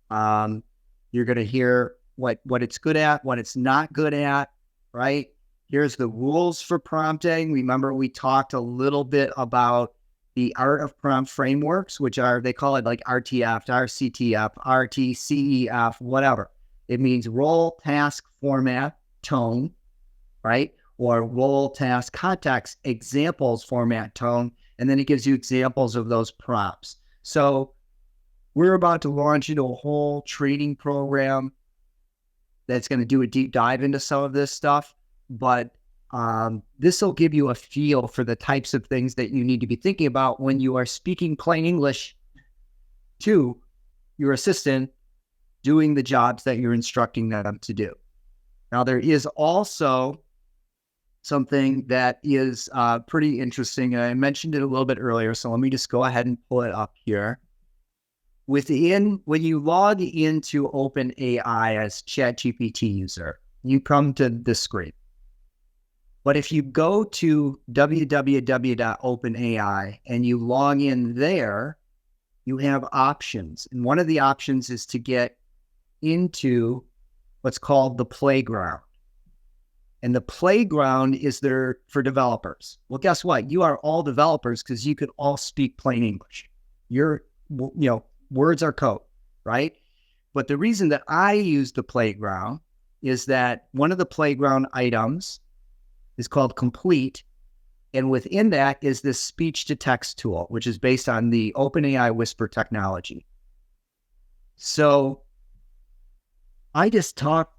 A: You're going to hear what it's good at, what it's not good at, right? Here's the rules for prompting. Remember, we talked a little bit about the art of prompt frameworks, which are, they call it like RTF, RCTF, RTCEF, whatever. It means role, task, format, tone, right? Or role, task, context, examples, format, tone, and then it gives you examples of those prompts. So we're about to launch into a whole training program that's going to do a deep dive into some of this stuff. But this will give you a feel for the types of things that you need to be thinking about when you are speaking plain English to your assistant doing the jobs that you're instructing them to do. Now, there is also something that is pretty interesting. I mentioned it a little bit earlier, so let me just go ahead and pull it up here. When you log into OpenAI as ChatGPT user, you come to this screen. But if you go to www.openai and you log in there, you have options. And one of the options is to get into what's called the playground. And the playground is there for developers. Well, guess what? You are all developers because you could all speak plain English. Words are code, right? But the reason that I use the playground is that one of the playground items is called Complete. And within that is this speech to text tool, which is based on the OpenAI Whisper technology. So I just talk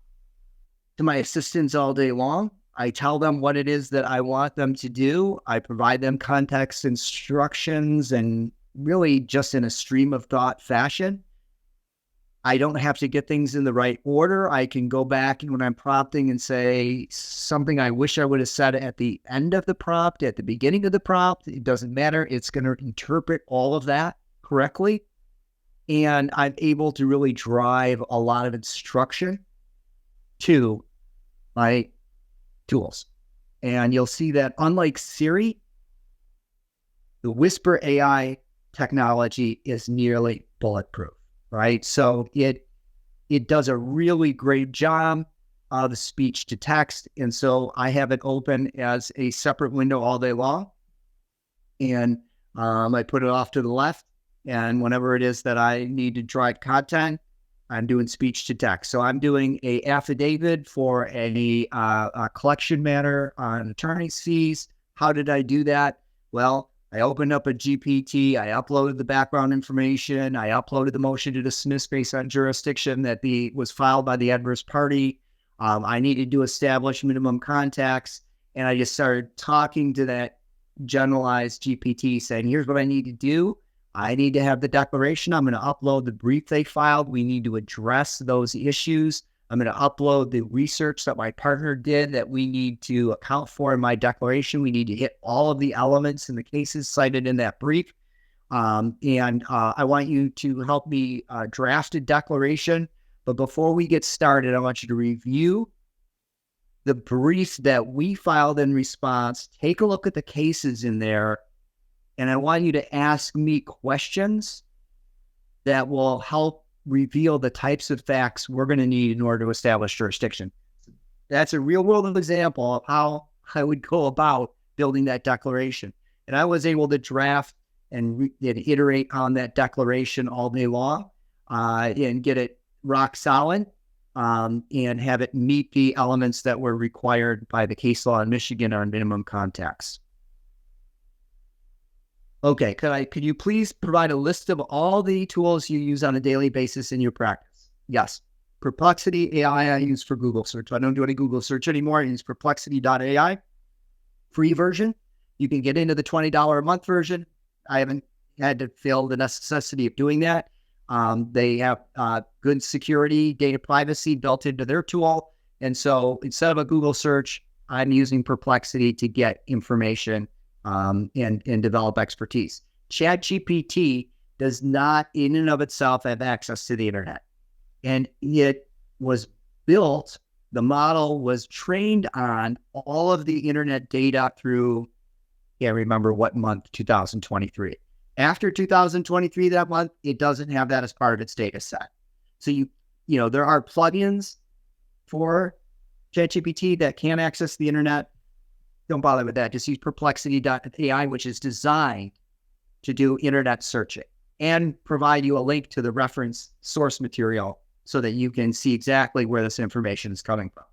A: to my assistants all day long. I tell them what it is that I want them to do. I provide them context instructions and really just in a stream of thought fashion. I don't have to get things in the right order. I can go back and when I'm prompting and say something I wish I would have said at the end of the prompt, at the beginning of the prompt. It doesn't matter. It's going to interpret all of that correctly. And I'm able to really drive a lot of instruction to my tools. And you'll see that unlike Siri, the Whisper AI technology is nearly bulletproof, right? So it does a really great job of speech to text. And so I have it open as a separate window all day long. And I put it off to the left. And whenever it is that I need to drive content, I'm doing speech to text. So I'm doing a affidavit for a collection matter on attorney's fees. How did I do that? Well, I opened up a GPT. I uploaded the background information. I uploaded the motion to dismiss based on jurisdiction that was filed by the adverse party. I needed to establish minimum contacts. And I just started talking to that generalized GPT saying, here's what I need to do. I need to have the declaration. I'm going to upload the brief they filed. We need to address those issues. I'm going to upload the research that my partner did that we need to account for in my declaration. We need to hit all of the elements in the cases cited in that brief. I want you to help me draft a declaration. But before we get started, I want you to review the brief that we filed in response. Take a look at the cases in there, and I want you to ask me questions that will help reveal the types of facts we're going to need in order to establish jurisdiction. That's a real world example of how I would go about building that declaration. And I was able to draft and iterate on that declaration all day long and get it rock solid and have it meet the elements that were required by the case law in Michigan on minimum contacts. Okay, could you please provide a list of all the tools you use on a daily basis in your practice? Yes. Perplexity AI I use for Google search. I don't do any Google search anymore. I use perplexity.ai, free version. You can get into the $20 a month version. I haven't had to feel the necessity of doing that. They have good security, data privacy built into their tool. And so instead of a Google search, I'm using Perplexity to get information and develop expertise. ChatGPT does not in and of itself have access to the internet. And it was built, the model was trained on all of the internet data through, can't remember what month, 2023. After 2023, that month, it doesn't have that as part of its data set. So there are plugins for ChatGPT that can access the internet. Don't bother with that. Just use perplexity.ai, which is designed to do internet searching and provide you a link to the reference source material so that you can see exactly where this information is coming from.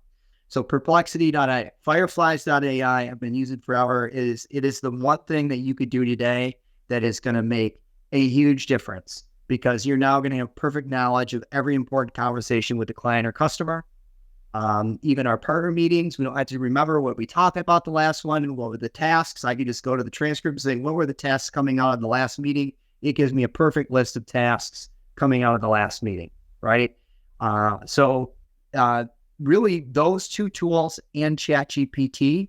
A: So perplexity.ai, fireflies.ai, I've been using forever. It is the one thing that you could do today that is going to make a huge difference, because you're now going to have perfect knowledge of every important conversation with the client or customer. Even our partner meetings, we don't have to remember what we talked about the last one and what were the tasks. I can just go to the transcript and say, what were the tasks coming out of the last meeting? It gives me a perfect list of tasks coming out of the last meeting, right? Really, those two tools and ChatGPT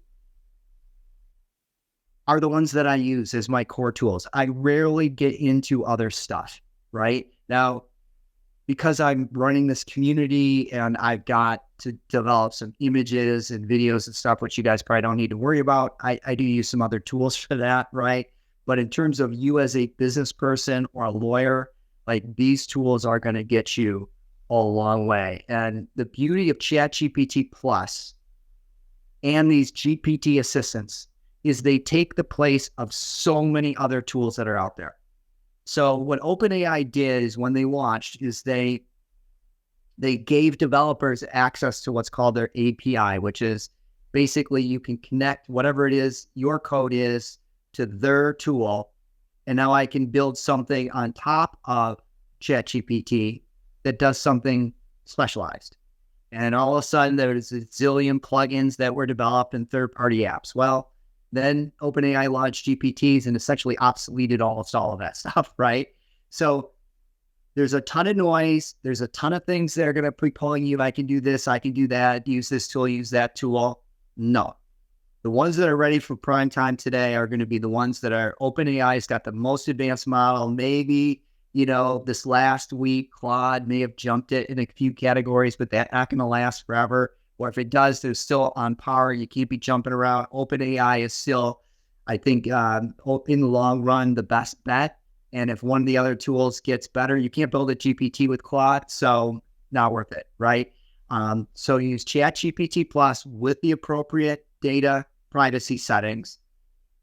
A: are the ones that I use as my core tools. I rarely get into other stuff, right? Now, because I'm running this community and I've got to develop some images and videos and stuff, which you guys probably don't need to worry about, I do use some other tools for that, right? But in terms of you as a business person or a lawyer, like, these tools are going to get you a long way. And the beauty of ChatGPT Plus and these GPT assistants is they take the place of so many other tools that are out there. So what OpenAI did is, when they launched, is they gave developers access to what's called their API, which is basically you can connect whatever it is your code is to their tool. And now I can build something on top of ChatGPT that does something specialized. And all of a sudden there's a zillion plugins that were developed in third-party apps. Well, then OpenAI launched GPTs and essentially obsoleted almost all of that stuff, right? So there's a ton of noise. There's a ton of things that are going to be pulling you. I can do this. I can do that. Use this tool, use that tool. No. The ones that are ready for prime time today are going to be the ones that are OpenAI's got the most advanced model. Maybe, this last week, Claude may have jumped it in a few categories, but that's not going to last forever. Or if it does, they're still on par. You can't be jumping around. OpenAI is still, I think, in the long run, the best bet. And if one of the other tools gets better, you can't build a GPT with Claude, so not worth it, right? So use ChatGPT Plus with the appropriate data privacy settings.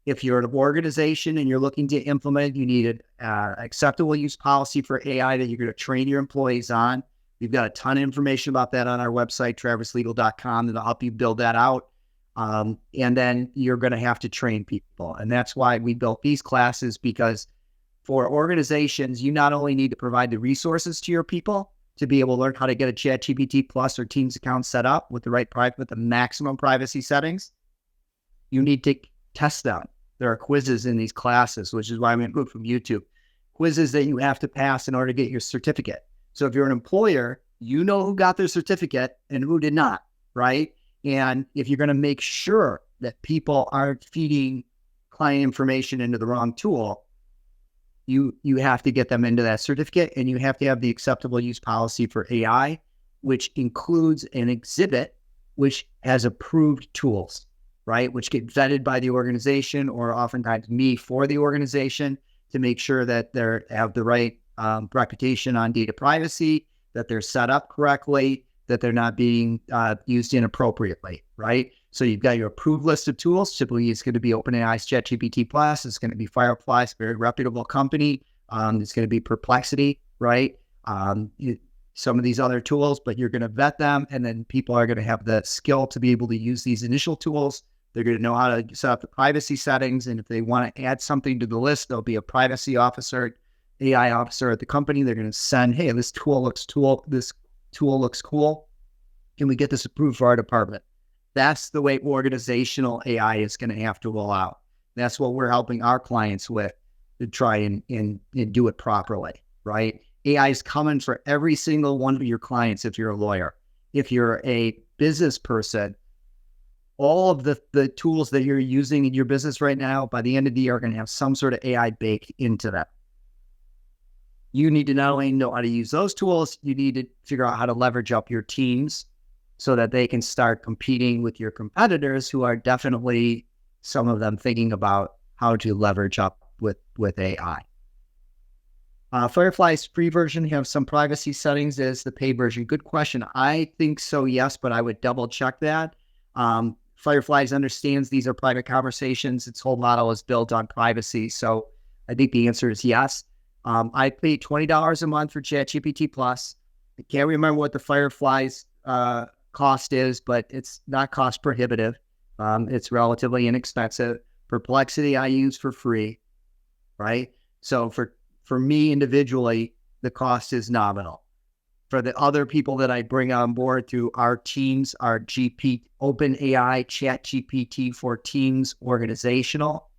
A: If you're an organization and you're looking to implement, you need an acceptable use policy for AI that you're going to train your employees on. We've got a ton of information about that on our website, travislegal.com, that'll help you build that out. And then you're going to have to train people. And that's why we built these classes, because for organizations, you not only need to provide the resources to your people to be able to learn how to get a ChatGPT Plus or Teams account set up with with the maximum privacy settings, you need to test them. There are quizzes in these classes, which is why we moved from YouTube. Quizzes that you have to pass in order to get your certificate. So if you're an employer, you know who got their certificate and who did not, right? And if you're going to make sure that people aren't feeding client information into the wrong tool, you have to get them into that certificate, and you have to have the acceptable use policy for AI, which includes an exhibit which has approved tools, right? Which get vetted by the organization, or oftentimes me for the organization, to make sure that they have the right reputation on data privacy, that they're set up correctly, that they're not being used inappropriately, right? So you've got your approved list of tools. Typically, it's going to be OpenAI's ChatGPT Plus. It's going to be Firefly's, a very reputable company. It's going to be Perplexity, right? Some of these other tools, but you're going to vet them, and then people are going to have the skill to be able to use these initial tools. They're going to know how to set up the privacy settings, and if they want to add something to the list, there'll be a privacy officer, AI officer at the company. They're going to send, hey, this tool looks cool. Can we get this approved for our department? That's the way organizational AI is going to have to roll out. That's what we're helping our clients with, to try and do it properly, right? AI is coming for every single one of your clients if you're a lawyer. If you're a business person, all of the tools that you're using in your business right now, by the end of the year, are going to have some sort of AI baked into them. You need to not only know how to use those tools, you need to figure out how to leverage up your teams so that they can start competing with your competitors, who are definitely, some of them, thinking about how to leverage up with AI. Firefly's free version have some privacy settings as the paid version. Good question. I think so, yes, but I would double check that. Firefly's understands these are private conversations. Its whole model is built on privacy. So I think the answer is yes. I pay $20 a month for ChatGPT Plus. I can't remember what the Firefly's cost is, but it's not cost prohibitive. It's relatively inexpensive. Perplexity I use for free, right? So for me individually, the cost is nominal. For the other people that I bring on board through our teams, our OpenAI ChatGPT for Teams organizational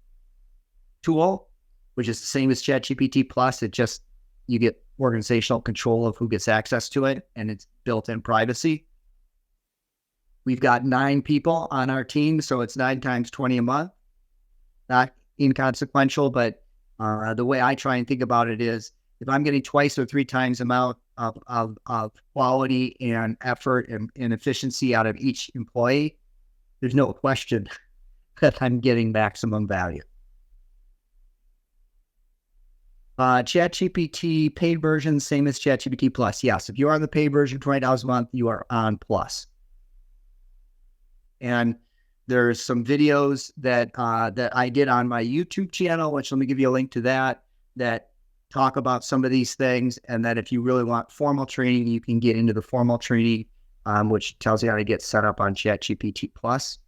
A: tool, which is the same as ChatGPT Plus. It just, you get organizational control of who gets access to it, and it's built-in privacy. We've got 9 people on our team, so it's 9 times 20 a month. Not inconsequential, but the way I try and think about it is, if I'm getting 2 or 3 times the amount of quality and effort and efficiency out of each employee, there's no question that I'm getting maximum value. ChatGPT paid version, same as ChatGPT Plus. Yes, if you're on the paid version, $20 a month, you are on Plus. And there's some videos that I did on my YouTube channel, which, let me give you a link to that talk about some of these things. And that if you really want formal training, you can get into the formal training, which tells you how to get set up on ChatGPT Plus.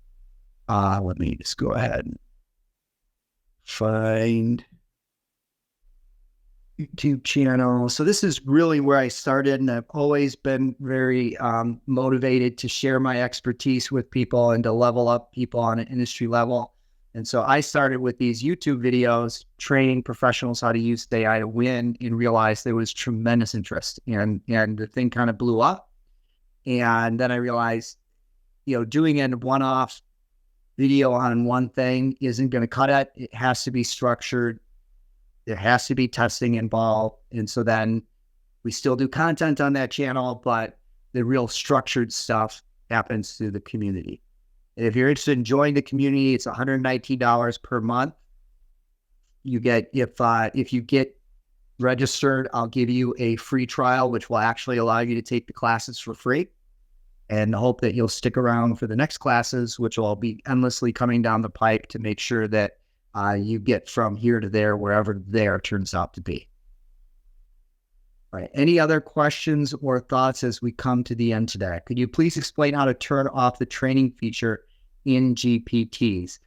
A: Let me just go ahead and find YouTube channel. So this is really where I started, and I've always been very motivated to share my expertise with people and to level up people on an industry level. And so I started with these YouTube videos training professionals how to use AI to win, and realized there was tremendous interest, and the thing kind of blew up. And then I realized, doing a one-off video on one thing isn't going to cut it. It has to be structured. There has to be testing involved. And so then we still do content on that channel, but the real structured stuff happens through the community. And if you're interested in joining the community, it's $119 per month. You get, if you get registered, I'll give you a free trial, which will actually allow you to take the classes for free, and hope that you'll stick around for the next classes, which will be endlessly coming down the pipe to make sure that you get from here to there, wherever there turns out to be. All right. Any other questions or thoughts as we come to the end today? Could you please explain how to turn off the training feature in GPTs?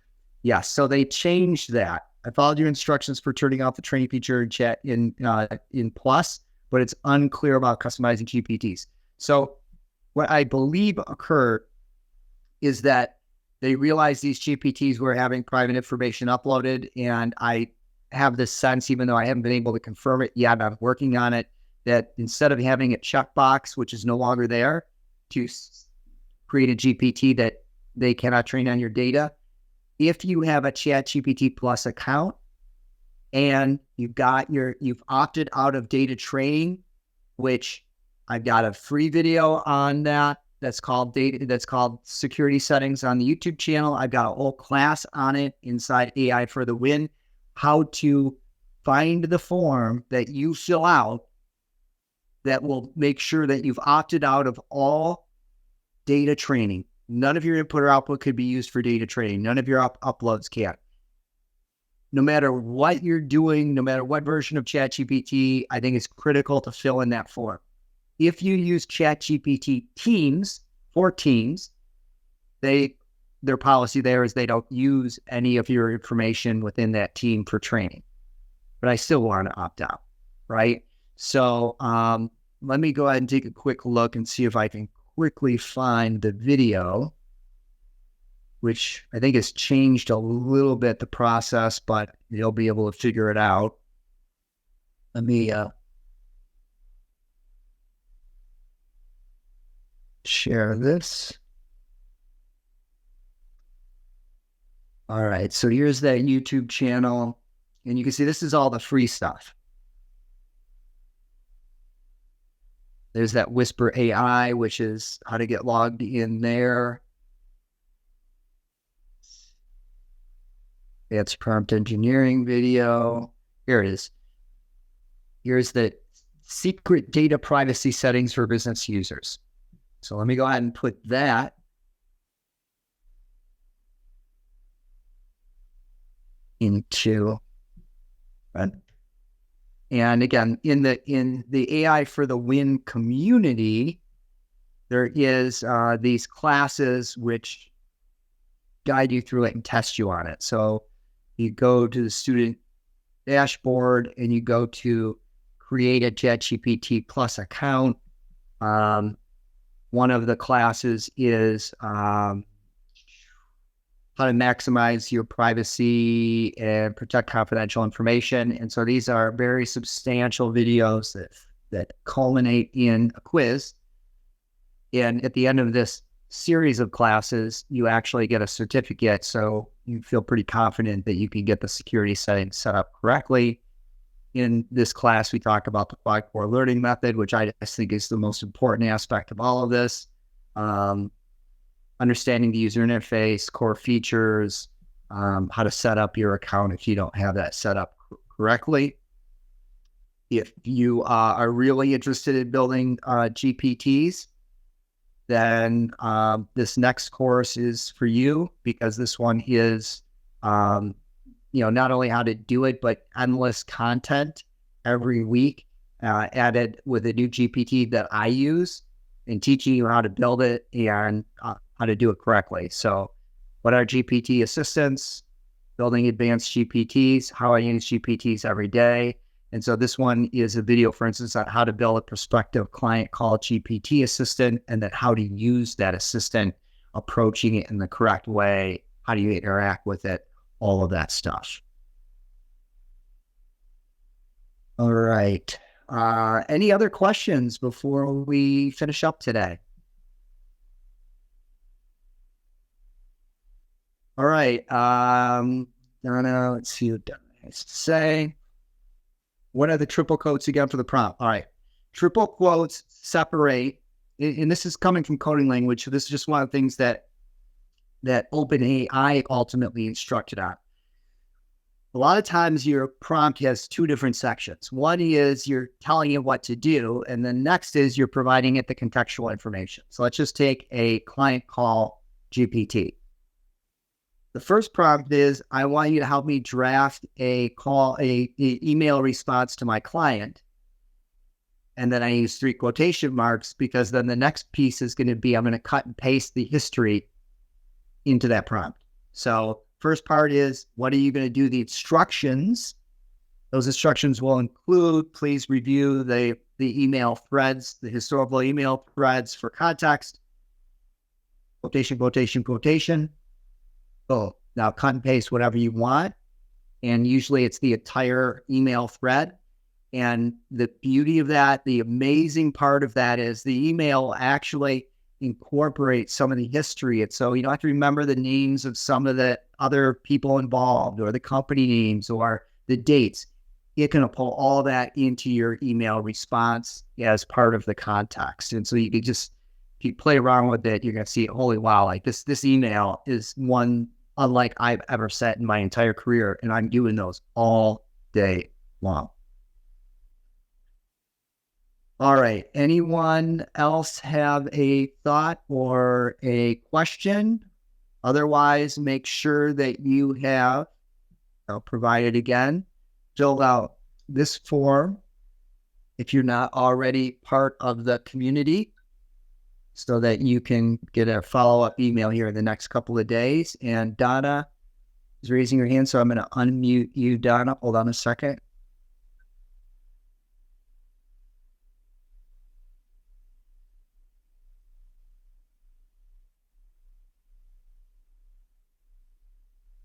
A: Yes. So they changed that. I followed your instructions for turning off the training feature in Plus, but it's unclear about customizing GPTs. So what I believe occurred is that they realized these GPTs were having private information uploaded, and I have this sense, even though I haven't been able to confirm it yet, I'm working on it, that instead of having a checkbox, which is no longer there, to create a GPT that they cannot train on your data, if you have a ChatGPT Plus account, and you've opted out of data training, which I've got a free video on that. That's called security settings on the YouTube channel. I've got a whole class on it inside AI for the Win, how to find the form that you fill out that will make sure that you've opted out of all data training. None of your input or output could be used for data training. None of your uploads can. No matter what you're doing, no matter what version of ChatGPT, I think it's critical to fill in that form. If you use ChatGPT Teams for Teams, their policy there is they don't use any of your information within that team for training. But I still want to opt out, right? So let me go ahead and take a quick look and see if I can quickly find the video, which I think has changed a little bit the process, but you'll be able to figure it out. Let me share this. All right, so here's that YouTube channel, and you can see this is all the free stuff. There's that Whisper AI, which is how to get logged in there. It's prompt engineering video. Here it is. Here's the secret data privacy settings for business users. So let me go ahead and put that into, right? And again, in the AI for the Win community, there is these classes which guide you through it and test you on it. So you go to the student dashboard and you go to create a ChatGPT Plus account. One of the classes is how to maximize your privacy and protect confidential information. And so these are very substantial videos that culminate in a quiz. And at the end of this series of classes, you actually get a certificate. So you feel pretty confident that you can get the security settings set up correctly. In this class, we talk about the Quadcore learning method, which I think is the most important aspect of all of this. Understanding the user interface, core features, how to set up your account if you don't have that set up correctly. If you are really interested in building GPTs, then this next course is for you, because this one is, not only how to do it, but endless content every week added with a new GPT that I use, and teaching you how to build it and how to do it correctly. So what are GPT assistants, building advanced GPTs, how I use GPTs every day. And so this one is a video, for instance, on how to build a prospective client called GPT Assistant, and then how to use that assistant, approaching it in the correct way, how do you interact with it, all of that stuff. All right. Any other questions before we finish up today? All right. Let's see what that has to say. What are the triple quotes again for the prompt? All right. Triple quotes separate, and this is coming from coding language. So this is just one of the things that OpenAI ultimately instructed on. A lot of times your prompt has two different sections. One is you're telling it what to do, and the next is you're providing it the contextual information. So let's just take a client call GPT. The first prompt is, I want you to help me draft a email response to my client. And then I use 3 quotation marks, because then the next piece is going to be, I'm going to cut and paste the history into that prompt. So first part is, what are you going to do? The instructions. Those instructions will include, please review the email threads, the historical email threads for context. Quotation, quotation, quotation. Oh, now cut and paste whatever you want. And usually it's the entire email thread. And the beauty of that, the amazing part of that, is the email actually incorporates some of the history. And so you don't have to remember the names of some of the other people involved, or the company names, or the dates. It's going to pull all that into your email response as part of the context. And so you can just, if you play around with it, you're going to see, holy wow, like this email is one unlike I've ever sent in my entire career. And I'm doing those all day long. All right. Anyone else have a thought or a question? Otherwise, make sure that you have, I'll provide it again, filled out this form if you're not already part of the community, so that you can get a follow-up email here in the next couple of days. And Donna is raising her hand, so I'm going to unmute you, Donna. Hold on a second.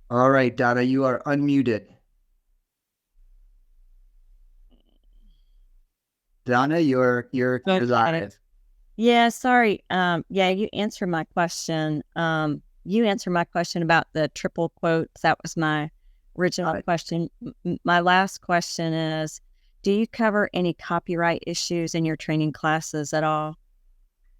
A: All right, Donna, you are unmuted. Donna, you're live.
B: Yeah, sorry. Yeah, you answered my question. You answered my question about the triple quotes. That was my original question. My last question is, do you cover any copyright issues in your training classes at all?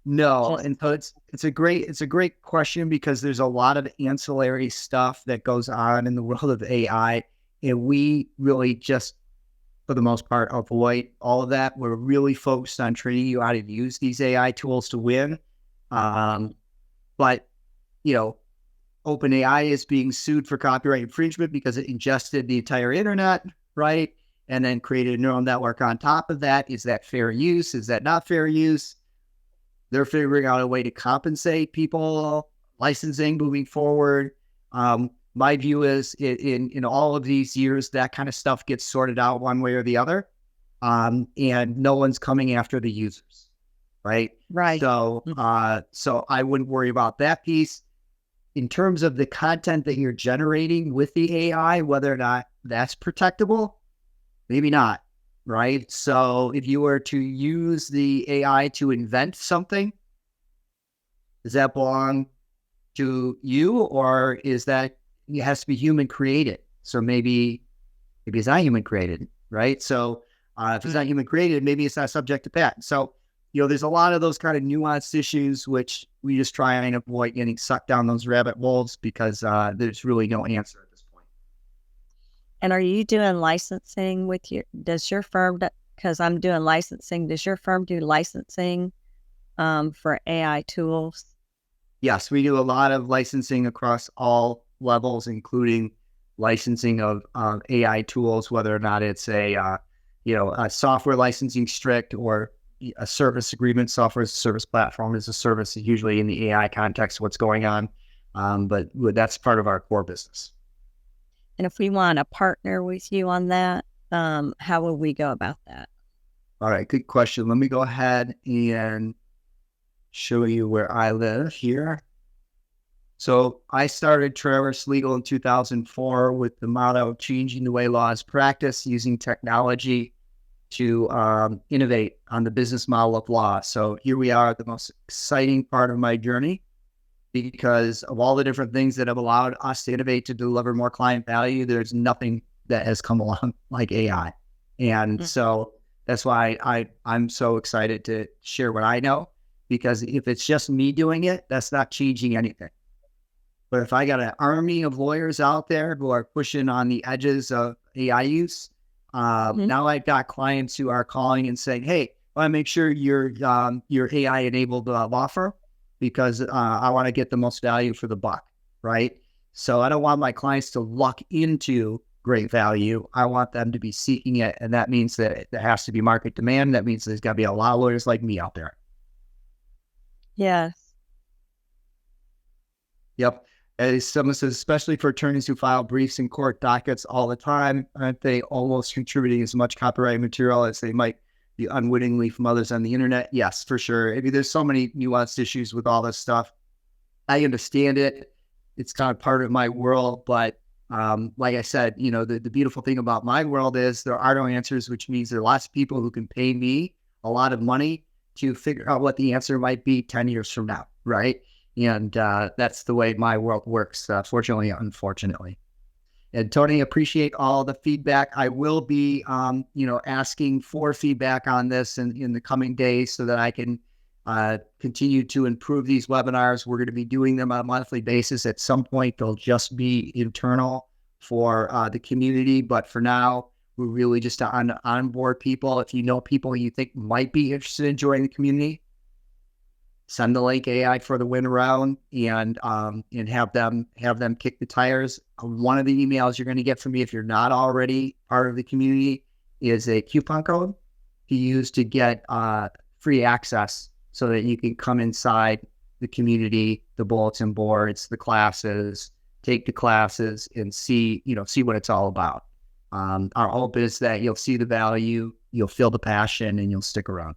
A: No, and so it's a great question, because there's a lot of ancillary stuff that goes on in the world of AI, and we really just, for the most part, avoid all of that. We're really focused on training you how to use these AI tools to win. But OpenAI is being sued for copyright infringement because it ingested the entire internet, right? And then created a neural network on top of that. Is that fair use? Is that not fair use? They're figuring out a way to compensate people, licensing moving forward. My view is in all of these years, that kind of stuff gets sorted out one way or the other. And no one's coming after the users, right?
B: Right.
A: So I wouldn't worry about that piece. In terms of the content that you're generating with the AI, whether or not that's protectable, maybe not. Right. So if you were to use the AI to invent something, does that belong to you, or is that it has to be human created? So maybe it's not human created, right? So if it's not human created, maybe it's not subject to patent. So, there's a lot of those kind of nuanced issues, which we just try and avoid getting sucked down those rabbit holes, because there's really no answer.
B: And are you doing licensing does your firm, because I'm doing licensing, does your firm do licensing for AI tools?
A: Yes, we do a lot of licensing across all levels, including licensing of AI tools, whether or not it's a software licensing strict or a service agreement. Software as a service platform is a service, usually in the AI context, what's going on. But that's part of our core business.
B: And if we want to partner with you on that, how will we go about that?
A: All right, good question. Let me go ahead and show you where I live here. So I started Traverse Legal in 2004 with the motto of changing the way law is practiced, using technology to innovate on the business model of law. So here we are, the most exciting part of my journey, because of all the different things that have allowed us to innovate to deliver more client value. There's nothing that has come along like AI. And so that's why I'm so excited to share what I know, because if it's just me doing it, that's not changing anything. But if I got an army of lawyers out there who are pushing on the edges of AI use, now I've got clients who are calling and saying, hey, I want to make sure you're AI-enabled law firm, because I want to get the most value for the buck, right? So I don't want my clients to luck into great value. I want them to be seeking it. And that means that there has to be market demand. That means there's got to be a lot of lawyers like me out there.
B: Yes.
A: Yep. As someone says, especially for attorneys who file briefs in court dockets all the time, aren't they almost contributing as much copyright material as they might be unwittingly from others on the internet? Yes, for sure. I mean, there's so many nuanced issues with all this stuff. I understand it. It's kind of part of my world. But like I said, the beautiful thing about my world is there are no answers, which means there are lots of people who can pay me a lot of money to figure out what the answer might be 10 years from now, right? And that's the way my world works, fortunately, unfortunately. And Tony, appreciate all the feedback. I will be, asking for feedback on this in the coming days so that I can continue to improve these webinars. We're going to be doing them on a monthly basis. At some point, they'll just be internal for the community. But for now, we're really just on onboard people. If you know people you think might be interested in joining the community, send the link AI for the win around and have them kick the tires. One of the emails you're going to get from me, if you're not already part of the community, is a coupon code to use to get free access so that you can come inside the community, the bulletin boards, the classes, take the classes and see what it's all about. Our hope is that you'll see the value, you'll feel the passion, and you'll stick around.